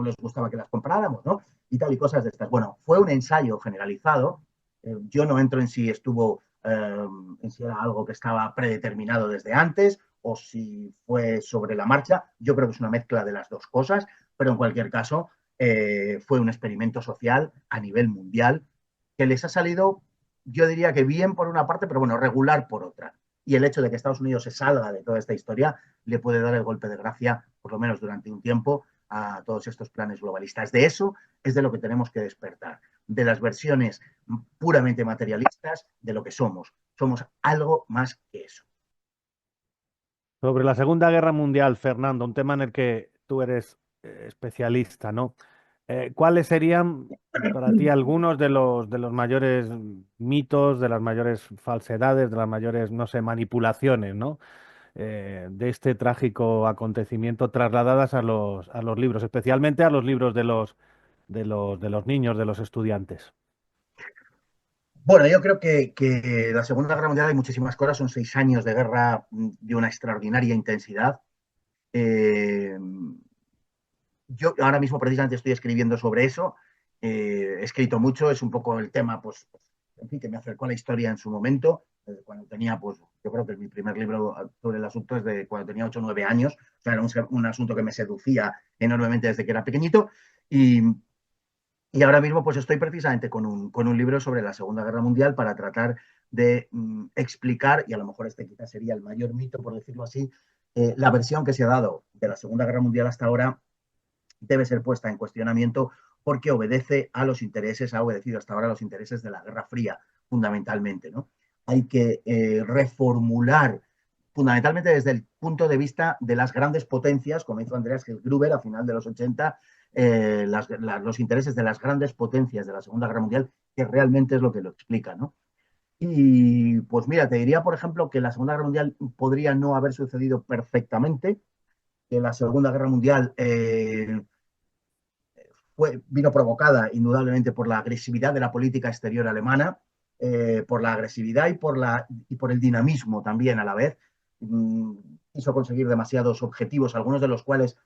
les gustaba que las compráramos, ¿no? Y tal y cosas de estas. Bueno, fue un ensayo generalizado, yo no entro en si estuvo, en si era algo que estaba predeterminado desde antes o si fue sobre la marcha. Yo creo que es una mezcla de las dos cosas, pero en cualquier caso fue un experimento social a nivel mundial que les ha salido, yo diría que bien por una parte, pero bueno, regular por otra. Y el hecho de que Estados Unidos se salga de toda esta historia le puede dar el golpe de gracia, por lo menos durante un tiempo, a todos estos planes globalistas. De eso es de lo que tenemos que despertar, de las versiones puramente materialistas de lo que somos. Somos algo más que eso. Sobre la Segunda Guerra Mundial, Fernando, un tema en el que tú eres especialista, ¿no? ¿Cuáles serían para ti algunos de los mayores mitos, de las mayores falsedades, de las mayores, no sé, manipulaciones, ¿no? De este trágico acontecimiento trasladadas a los libros, especialmente a los libros de los niños, de los estudiantes? Bueno, yo creo que la Segunda Guerra Mundial hay muchísimas cosas, son 6 años de guerra de una extraordinaria intensidad. Yo ahora mismo precisamente estoy escribiendo sobre eso, he escrito mucho, es un poco el tema, pues, en fin, que me acercó a la historia en su momento, desde cuando tenía, pues, yo creo que mi primer libro sobre el asunto es de cuando tenía 8 o 9 años, o sea, era un asunto que me seducía enormemente desde que era pequeñito, y ahora mismo pues estoy precisamente con un libro sobre la Segunda Guerra Mundial para tratar de explicar, y a lo mejor este quizás sería el mayor mito, por decirlo así, la versión que se ha dado de la Segunda Guerra Mundial hasta ahora debe ser puesta en cuestionamiento porque obedece a los intereses, ha obedecido hasta ahora a los intereses de la Guerra Fría, fundamentalmente, ¿no? Hay que reformular, fundamentalmente desde el punto de vista de las grandes potencias, como hizo Andreas Gruber a final de los 80, los intereses de las grandes potencias de la Segunda Guerra Mundial, que realmente es lo que lo explica, ¿no? Y pues mira, te diría, por ejemplo, que la Segunda Guerra Mundial podría no haber sucedido perfectamente, que la Segunda Guerra Mundial vino provocada indudablemente por la agresividad de la política exterior alemana, por la agresividad y por el dinamismo también a la vez. Quiso conseguir demasiados objetivos, algunos de los cuales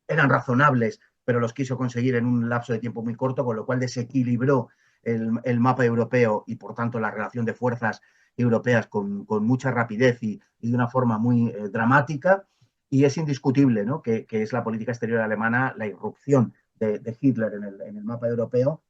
eran razonables, pero los quiso conseguir en un lapso de tiempo muy corto, con lo cual desequilibró el mapa europeo y, por tanto, la relación de fuerzas europeas con mucha rapidez y de una forma muy dramática, y es indiscutible, ¿no?, que es la política exterior alemana, la irrupción de Hitler en el mapa europeo,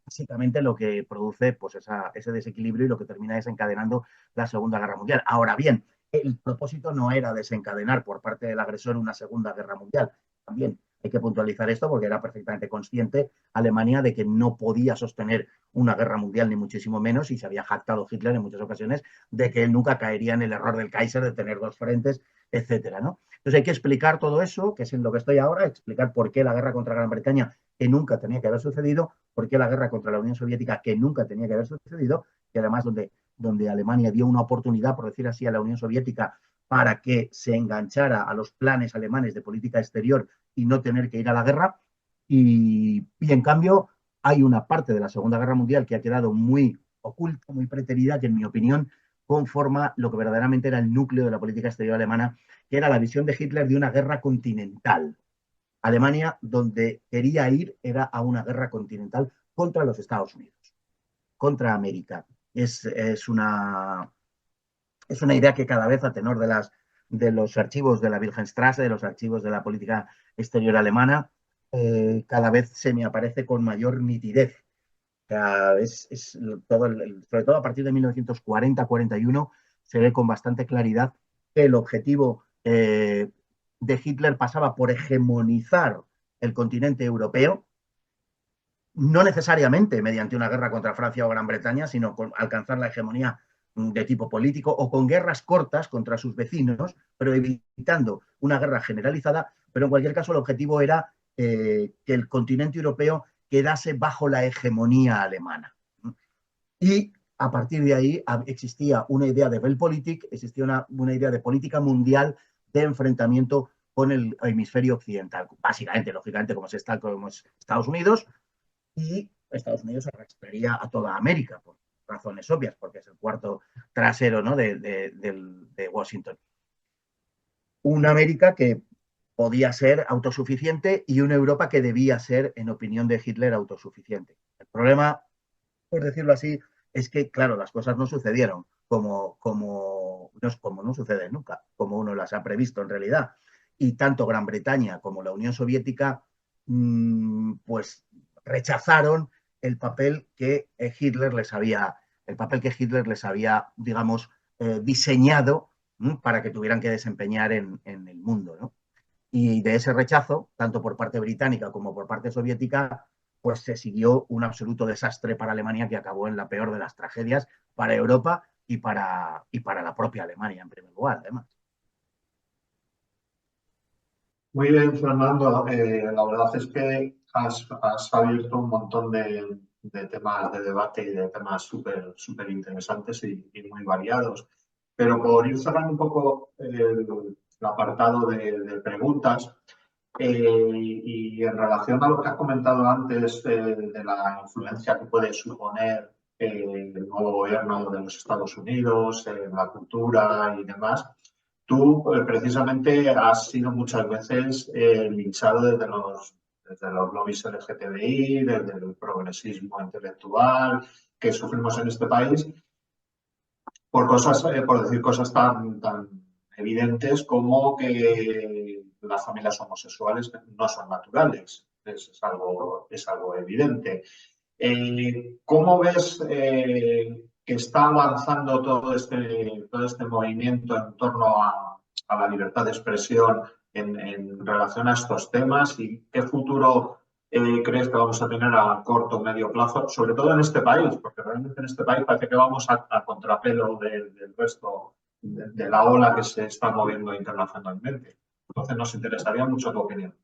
básicamente lo que produce pues ese desequilibrio y lo que termina desencadenando la Segunda Guerra Mundial. Ahora bien, el propósito no era desencadenar por parte del agresor una Segunda Guerra Mundial. También hay que puntualizar esto porque era perfectamente consciente Alemania de que no podía sostener una guerra mundial, ni muchísimo menos, y se había jactado Hitler en muchas ocasiones de que él nunca caería en el error del Kaiser de tener dos frentes, etcétera, ¿no? Entonces hay que explicar todo eso, que es en lo que estoy ahora, explicar por qué la guerra contra Gran Bretaña, que nunca tenía que haber sucedido, por qué la guerra contra la Unión Soviética, que nunca tenía que haber sucedido, y además donde Alemania dio una oportunidad, por decir así, a la Unión Soviética para que se enganchara a los planes alemanes de política exterior y no tener que ir a la guerra. Y en cambio hay una parte de la Segunda Guerra Mundial que ha quedado muy oculta, muy preterida, que en mi opinión conforma lo que verdaderamente era el núcleo de la política exterior alemana, que era la visión de Hitler de una guerra continental. Alemania, donde quería ir, era a una guerra continental contra los Estados Unidos, contra América. Es una idea que cada vez, a tenor de los archivos de la Wilhelmstrasse, de los archivos de la política exterior alemana, cada vez se me aparece con mayor nitidez. O sea, sobre todo a partir de 1940-41 se ve con bastante claridad que el objetivo de Hitler pasaba por hegemonizar el continente europeo, no necesariamente mediante una guerra contra Francia o Gran Bretaña, sino con alcanzar la hegemonía de tipo político o con guerras cortas contra sus vecinos, pero evitando una guerra generalizada. Pero en cualquier caso el objetivo era que el continente europeo quedase bajo la hegemonía alemana. Y a partir de ahí existía una idea de Weltpolitik, existía una idea de política mundial de enfrentamiento con el hemisferio occidental. Básicamente, lógicamente, como es Estados Unidos, y Estados Unidos arrastraría a toda América, por razones obvias, porque es el cuarto trasero, ¿no?, de Washington. Una América que podía ser autosuficiente y una Europa que debía ser, en opinión de Hitler, autosuficiente. El problema, por decirlo así, es que, claro, las cosas no sucedieron como no suceden nunca, como uno las ha previsto en realidad. Y tanto Gran Bretaña como la Unión Soviética, pues rechazaron el papel que Hitler les había, digamos, diseñado para que tuvieran que desempeñar en el mundo, ¿no? Y de ese rechazo, tanto por parte británica como por parte soviética, pues se siguió un absoluto desastre para Alemania que acabó en la peor de las tragedias para Europa y para la propia Alemania, en primer lugar, además. Muy bien, Fernando. La verdad es que has abierto un montón de temas de debate y de temas súper interesantes y muy variados. Pero por ir cerrando un poco el apartado de preguntas, y en relación a lo que has comentado antes de la influencia que puede suponer el nuevo gobierno de los Estados Unidos en la cultura y demás, tú precisamente has sido muchas veces linchado desde los lobbies LGTBI, desde el progresismo intelectual que sufrimos en este país, por decir cosas tan evidentes como que las familias homosexuales no son naturales. Es algo evidente. ¿Cómo ves que está avanzando todo este movimiento en torno a la libertad de expresión en relación a estos temas y qué futuro crees que vamos a tener a corto o medio plazo, sobre todo en este país? Porque realmente en este país parece que vamos a contrapelo del resto de la ola que se está moviendo internacionalmente. Entonces nos interesaría mucho tu opinión.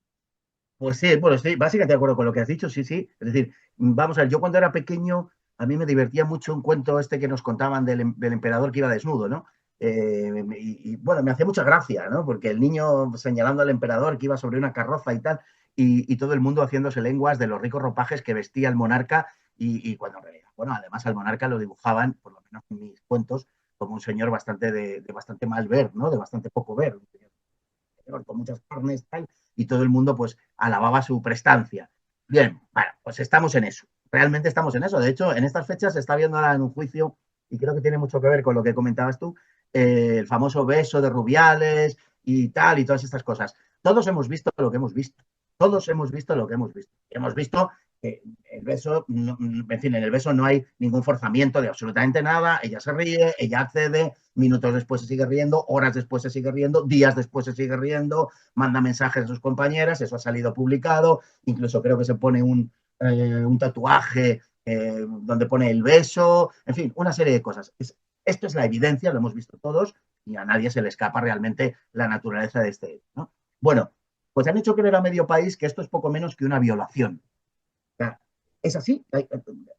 Pues sí, bueno, estoy básicamente de acuerdo con lo que has dicho, sí, sí. Es decir, vamos a ver, yo cuando era pequeño, a mí me divertía mucho un cuento este que nos contaban del emperador que iba desnudo, ¿no? Bueno, me hacía mucha gracia, ¿no? Porque el niño señalando al emperador que iba sobre una carroza y tal, y todo el mundo haciéndose lenguas de los ricos ropajes que vestía el monarca, y cuando en realidad, bueno, además al monarca lo dibujaban, por lo menos en mis cuentos, como un señor de bastante mal ver, ¿no? De bastante poco ver, un señor con muchas carnes, tal, y todo el mundo pues alababa su prestancia. Bien, bueno, pues estamos en eso. Realmente estamos en eso. De hecho, en estas fechas se está viendo ahora en un juicio y creo que tiene mucho que ver con lo que comentabas tú, el famoso beso de Rubiales y tal, y todas estas cosas. Todos hemos visto lo que hemos visto. Todos hemos visto lo que hemos visto. Hemos visto que el beso, en fin, en el beso no hay ningún forzamiento de absolutamente nada. Ella se ríe, ella accede, minutos después se sigue riendo, horas después se sigue riendo, días después se sigue riendo, manda mensajes a sus compañeras, eso ha salido publicado, incluso creo que se pone un tatuaje donde pone el beso, en fin, una serie de cosas. Esto es la evidencia, lo hemos visto todos, y a nadie se le escapa realmente la naturaleza de este hecho, ¿no? Bueno, pues han hecho creer a medio país que esto es poco menos que una violación. O sea, es así,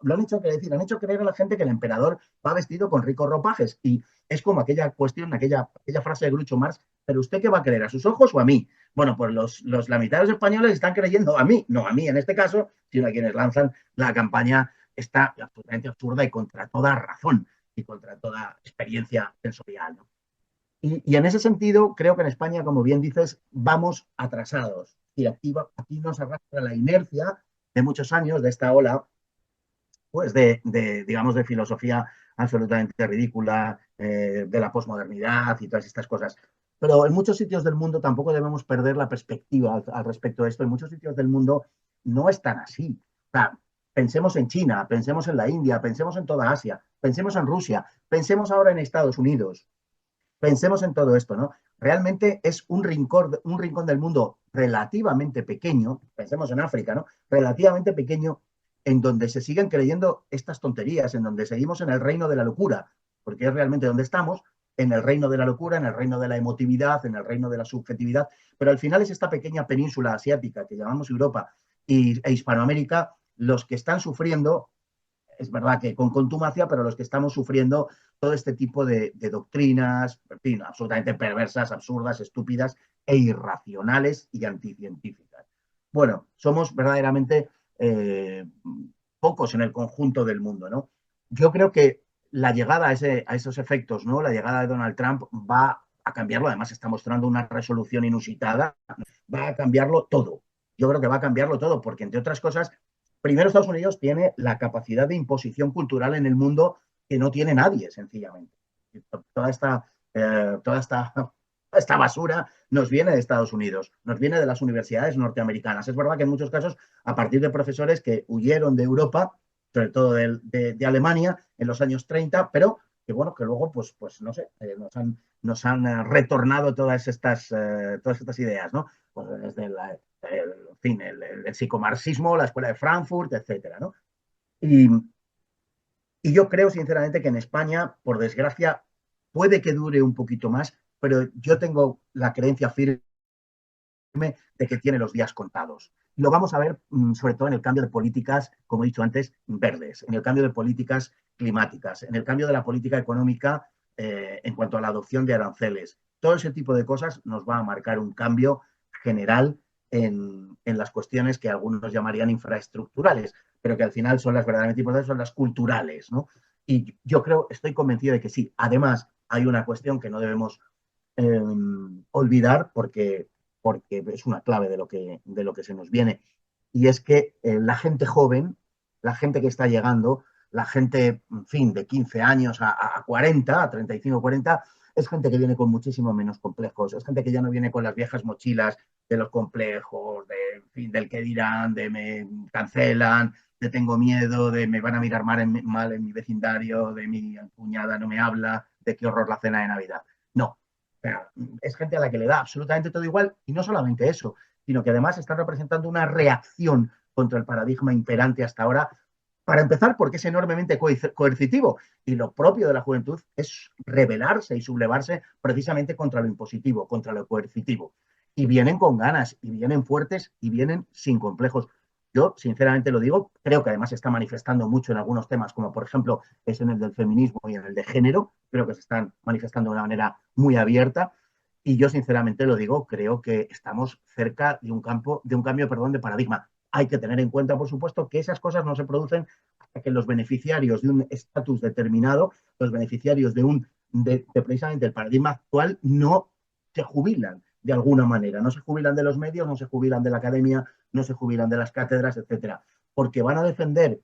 lo han hecho creer, han hecho creer a la gente que el emperador va vestido con ricos ropajes, y es como aquella cuestión, aquella frase de Groucho Marx, pero ¿usted qué va a creer, a sus ojos o a mí? Bueno, pues la mitad de los españoles están creyendo a mí, no a mí en este caso, sino a quienes lanzan la campaña esta absolutamente absurda y contra toda razón y contra toda experiencia sensorial, ¿no? Y en ese sentido, creo que en España, como bien dices, vamos atrasados. Y aquí nos arrastra la inercia de muchos años de esta ola, pues digamos, de filosofía absolutamente ridícula, de la posmodernidad y todas estas cosas. Pero en muchos sitios del mundo tampoco debemos perder la perspectiva al respecto de esto. En muchos sitios del mundo no es tan así. O sea, pensemos en China, pensemos en la India, pensemos en toda Asia, pensemos en Rusia, pensemos ahora en Estados Unidos. Pensemos en todo esto, ¿no? Realmente es un rincón del mundo relativamente pequeño, pensemos en África, ¿no? Relativamente pequeño, en donde se siguen creyendo estas tonterías, en donde seguimos en el reino de la locura, porque es realmente donde estamos, en el reino de la locura, en el reino de la emotividad, en el reino de la subjetividad, pero al final es esta pequeña península asiática que llamamos Europa e Hispanoamérica los que están sufriendo, es verdad que con contumacia, pero los que estamos sufriendo todo este tipo de doctrinas, en fin, absolutamente perversas, absurdas, estúpidas e irracionales y anticientíficas. Bueno, somos verdaderamente pocos en el conjunto del mundo, ¿no? Yo creo que la llegada a esos efectos, ¿no? La llegada de Donald Trump va a cambiarlo, además está mostrando una resolución inusitada, va a cambiarlo todo. Yo creo que va a cambiarlo todo, porque entre otras cosas, primero Estados Unidos tiene la capacidad de imposición cultural en el mundo que no tiene nadie, sencillamente. Toda esta basura nos viene de Estados Unidos, nos viene de las universidades norteamericanas. Es verdad que en muchos casos, a partir de profesores que huyeron de Europa, sobre todo de Alemania, en los años 30, pero que bueno, que luego, pues no sé, nos han retornado todas estas ideas, ¿no? Pues desde en fin, el psicomarxismo, la escuela de Frankfurt, etcétera, ¿no? Y yo creo, sinceramente, que en España, por desgracia, puede que dure un poquito más, pero yo tengo la creencia firme de que tiene los días contados. Lo vamos a ver sobre todo en el cambio de políticas, como he dicho antes, verdes, en el cambio de políticas climáticas, en el cambio de la política económica en cuanto a la adopción de aranceles. Todo ese tipo de cosas nos va a marcar un cambio general en las cuestiones que algunos llamarían infraestructurales, pero que al final son las verdaderamente importantes, son las culturales, ¿no? Y yo creo, estoy convencido de que sí. Además, hay una cuestión que no debemos olvidar porque es una clave de lo que se nos viene, y es que la gente joven, la gente que está llegando, la gente, en fin, de 15 años a 40, a 35, 40, es gente que viene con muchísimo menos complejos, es gente que ya no viene con las viejas mochilas de los complejos, en fin, del que dirán, de me cancelan, de tengo miedo, de me van a mirar mal en mi vecindario, de mi cuñada no me habla, de qué horror la cena de Navidad. No, es gente a la que le da absolutamente todo igual, y no solamente eso, sino que además están representando una reacción contra el paradigma imperante hasta ahora, para empezar porque es enormemente coercitivo, y lo propio de la juventud es rebelarse y sublevarse precisamente contra lo impositivo, contra lo coercitivo. Y vienen con ganas, y vienen fuertes, y vienen sin complejos. Yo, sinceramente lo digo, creo que además se está manifestando mucho en algunos temas, como por ejemplo es en el del feminismo y en el de género, creo que se están manifestando de una manera muy abierta, y yo sinceramente lo digo, creo que estamos cerca de un cambio de paradigma. Hay que tener en cuenta, por supuesto, que esas cosas no se producen hasta que los beneficiarios de un estatus determinado, los beneficiarios de precisamente el paradigma actual, no se jubilan de alguna manera, no se jubilan de los medios, no se jubilan de la academia, no se jubilan de las cátedras, etcétera, porque van a defender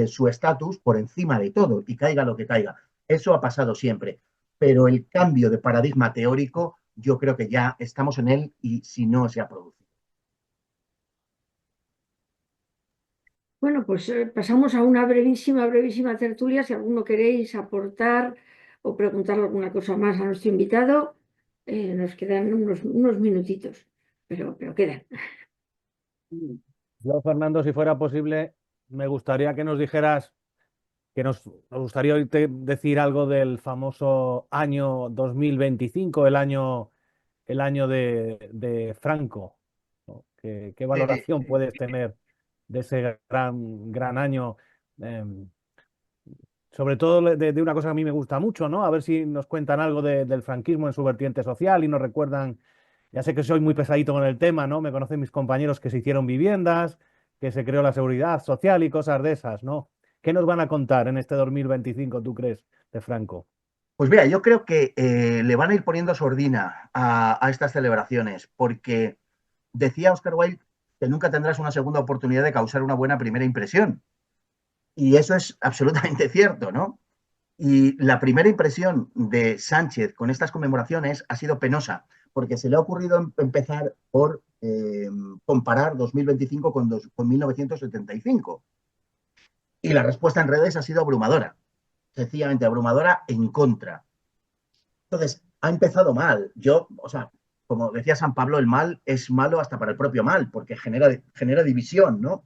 su estatus por encima de todo, y caiga lo que caiga. Eso ha pasado siempre. Pero el cambio de paradigma teórico, yo creo que ya estamos en él y si no se ha producido. Bueno, pues pasamos a una brevísima tertulia. Si alguno queréis aportar o preguntar alguna cosa más a nuestro invitado, nos quedan unos minutitos, pero quedan. Yo, Fernando, si fuera posible, me gustaría que nos dijeras, nos gustaría oírte decir algo del famoso año 2025, el año de Franco, ¿no? ¿Qué valoración puedes tener de ese gran año? Em, Sobre todo de una cosa que a mí me gusta mucho, ¿no? A ver si nos cuentan algo del franquismo en su vertiente social y nos recuerdan, ya sé que soy muy pesadito con el tema, ¿no? Me conocen mis compañeros que se hicieron viviendas, que se creó la seguridad social y cosas de esas, ¿no? ¿Qué nos van a contar en este 2025, tú crees, de Franco? Pues mira, yo creo que le van a ir poniendo sordina a estas celebraciones, porque decía Oscar Wilde que nunca tendrás una segunda oportunidad de causar una buena primera impresión. Y eso es absolutamente cierto, ¿no? Y la primera impresión de Sánchez con estas conmemoraciones ha sido penosa, porque se le ha ocurrido empezar por comparar 2025 con 1975. Y la respuesta en redes ha sido abrumadora, sencillamente abrumadora en contra. Entonces, ha empezado mal. O sea, como decía San Pablo, el mal es malo hasta para el propio mal, porque genera división, ¿no?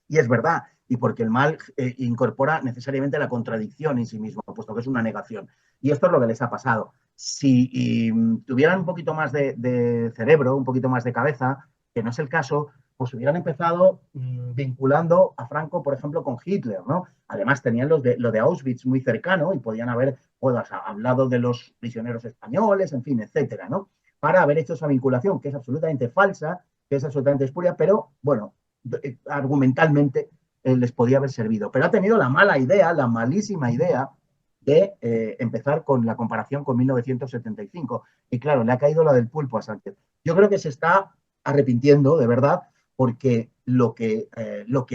Y es verdad, y porque el mal incorpora necesariamente la contradicción en sí mismo, puesto que es una negación. Y esto es lo que les ha pasado. Si tuvieran un poquito más de cerebro, un poquito más de cabeza, que no es el caso, pues hubieran empezado vinculando a Franco, por ejemplo, con Hitler, ¿no? Además tenían lo de Auschwitz muy cercano y podían haber hablado de los prisioneros españoles, en fin, etcétera, ¿no? Para haber hecho esa vinculación, que es absolutamente falsa, que es absolutamente espuria, pero bueno, argumentalmente les podía haber servido. Pero ha tenido la mala idea, la malísima idea de empezar con la comparación con 1975. Y claro, le ha caído la del pulpo a Sánchez. Yo creo que se está arrepintiendo, de verdad, porque lo que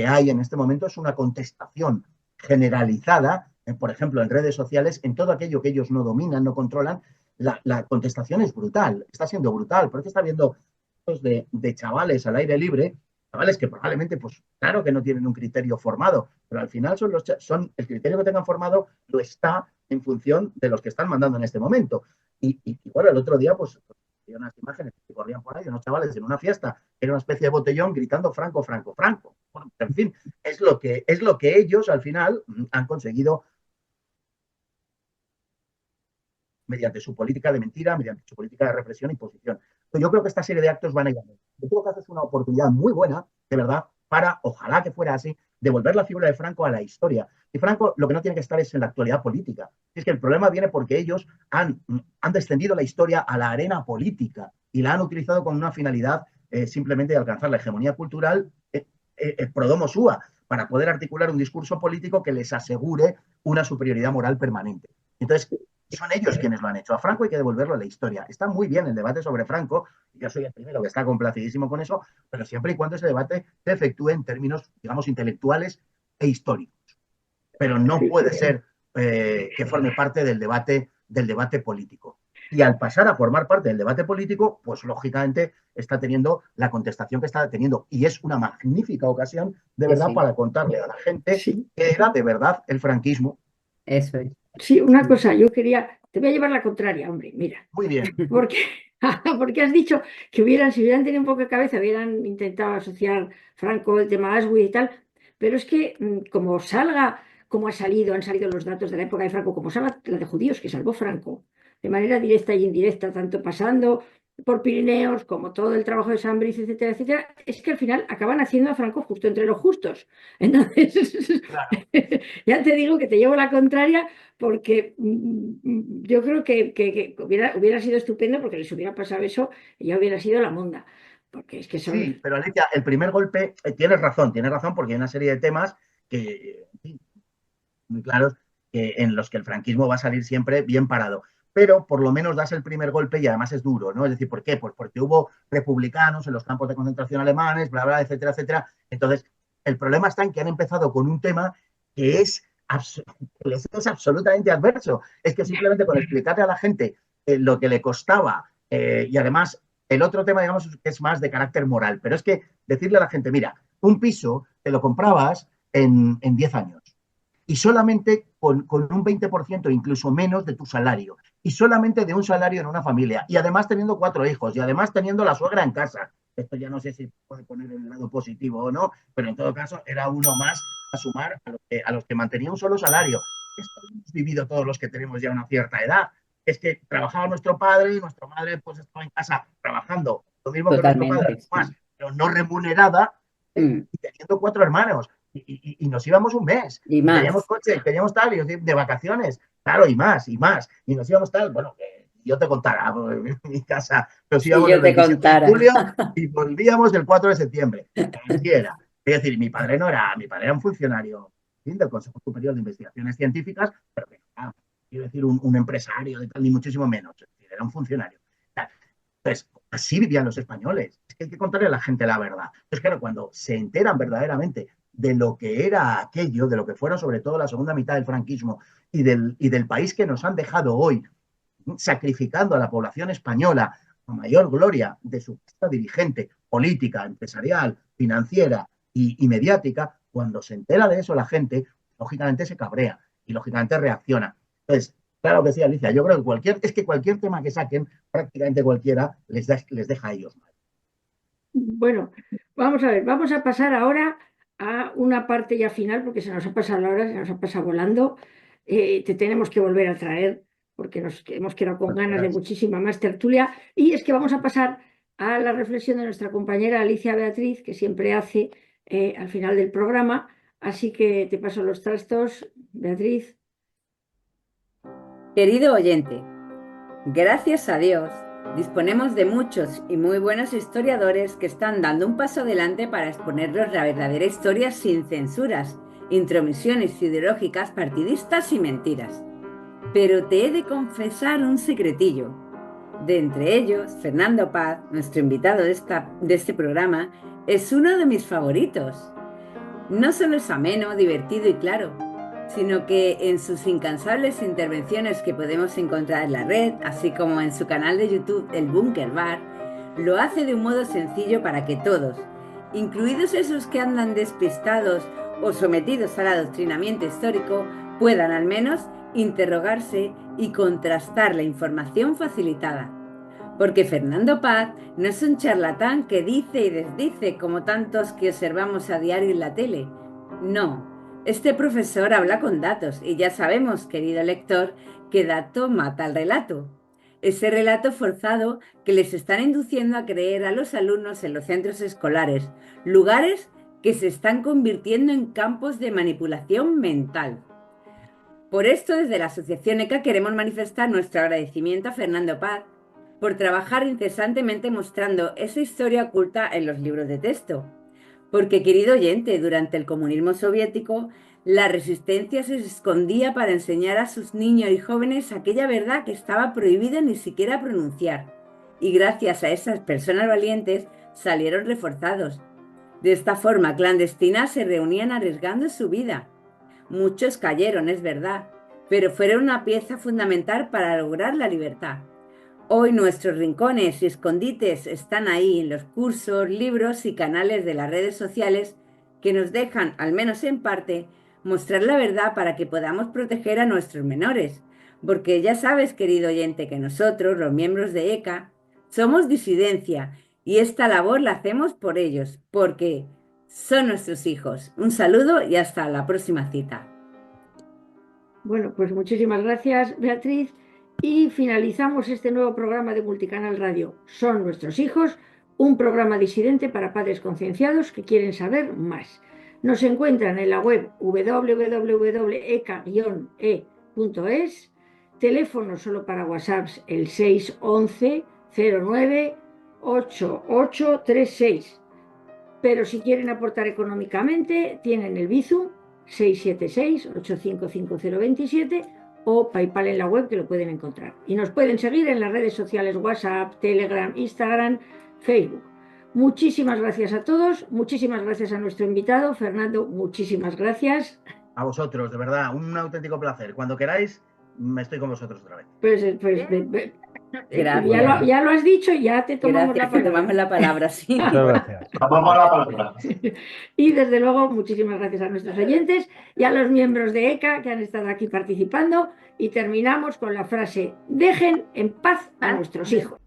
hay en este momento es una contestación generalizada, por ejemplo, en redes sociales, en todo aquello que ellos no dominan, no controlan. La contestación es brutal, está siendo brutal, porque está viendo de chavales al aire libre, chavales que probablemente, pues claro que no tienen un criterio formado, pero al final son el criterio que tengan formado lo está en función de los que están mandando en este momento. Y bueno, el otro día, pues, había unas imágenes que corrían por ahí, unos chavales en una fiesta, era una especie de botellón gritando Franco, Franco, Franco. Bueno, en fin, es lo que ellos al final han conseguido mediante su política de mentira, mediante su política de represión y imposición. Pero yo creo que esta serie de actos van a ir a ver. En todo caso, es una oportunidad muy buena, de verdad, para, ojalá que fuera así, devolver la figura de Franco a la historia. Y Franco lo que no tiene que estar es en la actualidad política. Es que el problema viene porque ellos han descendido la historia a la arena política y la han utilizado con una finalidad simplemente de alcanzar la hegemonía cultural pro domo sua, para poder articular un discurso político que les asegure una superioridad moral permanente. Entonces, son ellos quienes lo han hecho. A Franco hay que devolverlo a la historia. Está muy bien el debate sobre Franco, yo soy el primero que está complacidísimo con eso, pero siempre y cuando ese debate se efectúe en términos, digamos, intelectuales e históricos. Pero no puede ser que forme parte del debate político. Y al pasar a formar parte del debate político, pues lógicamente está teniendo la contestación que está teniendo. Y es una magnífica ocasión, de verdad, para contarle a la gente que era de verdad el franquismo. Eso es. Sí, una cosa, te voy a llevar la contraria, hombre, mira. Muy bien. Porque has dicho que si hubieran tenido un poco de cabeza, hubieran intentado asociar Franco el tema Auschwitz y tal, pero es que como han salido los datos de la época de Franco, como salga la de judíos que salvó Franco, de manera directa e indirecta, tanto pasando por Pirineos como todo el trabajo de San Brice, etcétera, etcétera, es que al final acaban haciendo a Franco justo entre los justos. Entonces, claro. Ya te digo que te llevo la contraria porque yo creo que hubiera sido estupendo porque les hubiera pasado eso y ya hubiera sido la monda. Porque es que son... Sí, pero Alicia, el primer golpe, tienes razón, porque hay una serie de temas que, muy claros, en los que el franquismo va a salir siempre bien parado. Pero por lo menos das el primer golpe y además es duro, ¿no? Es decir, ¿por qué? Pues porque hubo republicanos en los campos de concentración alemanes, bla, bla, etcétera, etcétera. Entonces, el problema está en que han empezado con un tema que es les es absolutamente adverso. Es que simplemente con explicarle a la gente lo que le costaba y además el otro tema, digamos, es más de carácter moral, pero es que decirle a la gente, mira, un piso te lo comprabas en 10 años y solamente con un 20%, incluso menos de tu salario, y solamente de un salario en una familia, y además teniendo 4 hijos, y además teniendo la suegra en casa. Esto ya no sé si puede poner en el lado positivo o no, pero en todo caso era uno más a sumar a los que mantenían un solo salario. Esto lo hemos vivido todos los que tenemos ya una cierta edad. Es que trabajaba nuestro padre y nuestra madre pues estaba en casa trabajando, lo mismo que nuestro padre, Totalmente, más, sí. pero no remunerada, y teniendo 4 hermanos. Y nos íbamos un mes, Y y teníamos más. coche, teníamos tal, y de vacaciones, claro, y más, y nos íbamos tal, bueno, yo te contara, en mi casa nos Si íbamos el yo te 27 de contara. julio y volvíamos el 4 de septiembre, así era. Es decir, mi padre era un funcionario del Consejo Superior de Investigaciones Científicas, pero que no, quiero decir, un empresario de tal, ni muchísimo menos, es decir, era un funcionario. Entonces, así vivían los españoles. Es que hay que contarle a la gente la verdad. Entonces, claro, cuando se enteran verdaderamente de lo que era aquello, de lo que fueron sobre todo la segunda mitad del franquismo y del país que nos han dejado hoy, sacrificando a la población española a mayor gloria de su dirigente política, empresarial, financiera y mediática, cuando se entera de eso la gente, lógicamente se cabrea y lógicamente reacciona. Entonces, claro que sí, Alicia, yo creo que cualquier tema que saquen, prácticamente cualquiera, les deja a ellos mal. Bueno, vamos a ver, vamos a pasar ahora a una parte ya final, porque se nos ha pasado la hora, se nos ha pasado volando. Te tenemos que volver a traer, porque nos hemos quedado con ganas de muchísima más tertulia. Y es que vamos a pasar a la reflexión de nuestra compañera Alicia Beatriz, que siempre hace al final del programa. Así que te paso los trastos, Beatriz. Querido oyente, gracias a Dios, disponemos de muchos y muy buenos historiadores que están dando un paso adelante para exponernos la verdadera historia sin censuras, intromisiones ideológicas partidistas y mentiras. Pero te he de confesar un secretillo. De entre ellos, Fernando Paz, nuestro invitado de este programa, es uno de mis favoritos. No solo es ameno, divertido y claro, sino que en sus incansables intervenciones que podemos encontrar en la red, así como en su canal de YouTube El Búnker Bar, lo hace de un modo sencillo para que todos, incluidos esos que andan despistados o sometidos al adoctrinamiento histórico, puedan al menos interrogarse y contrastar la información facilitada. Porque Fernando Paz no es un charlatán que dice y desdice como tantos que observamos a diario en la tele. No, este profesor habla con datos y ya sabemos, querido lector, que dato mata al relato. Ese relato forzado que les están induciendo a creer a los alumnos en los centros escolares, lugares que se están convirtiendo en campos de manipulación mental. Por esto, desde la Asociación ECA queremos manifestar nuestro agradecimiento a Fernando Paz por trabajar incesantemente mostrando esa historia oculta en los libros de texto. Porque, querido oyente, durante el comunismo soviético, la resistencia se escondía para enseñar a sus niños y jóvenes aquella verdad que estaba prohibida ni siquiera pronunciar. Y gracias a esas personas valientes salieron reforzados. De esta forma clandestina se reunían arriesgando su vida. Muchos cayeron, es verdad, pero fueron una pieza fundamental para lograr la libertad. Hoy nuestros rincones y escondites están ahí en los cursos, libros y canales de las redes sociales que nos dejan, al menos en parte, mostrar la verdad para que podamos proteger a nuestros menores. Porque ya sabes, querido oyente, que nosotros, los miembros de ECA, somos disidencia y esta labor la hacemos por ellos, porque son nuestros hijos. Un saludo y hasta la próxima cita. Bueno, pues muchísimas gracias, Beatriz. Y finalizamos este nuevo programa de Multicanal Radio. Son nuestros hijos, un programa disidente para padres concienciados que quieren saber más. Nos encuentran en la web www.eca-e.es, teléfono solo para WhatsApps el 611 09 8836. Pero si quieren aportar económicamente, tienen el Bizum 676-855027 o PayPal en la web, que lo pueden encontrar. Y nos pueden seguir en las redes sociales WhatsApp, Telegram, Instagram, Facebook. Muchísimas gracias a todos, muchísimas gracias a nuestro invitado, Fernando, muchísimas gracias. A vosotros, de verdad, un auténtico placer. Cuando queráis, estoy con vosotros otra vez. Gracias. Ya lo has dicho, ya te tomamos Gracias, la te palabra. tomamos la palabra, sí. Muchas gracias. Tomamos la palabra. Y desde luego, muchísimas gracias a nuestros oyentes y a los miembros de ECA que han estado aquí participando. Y terminamos con la frase: dejen en paz a nuestros hijos.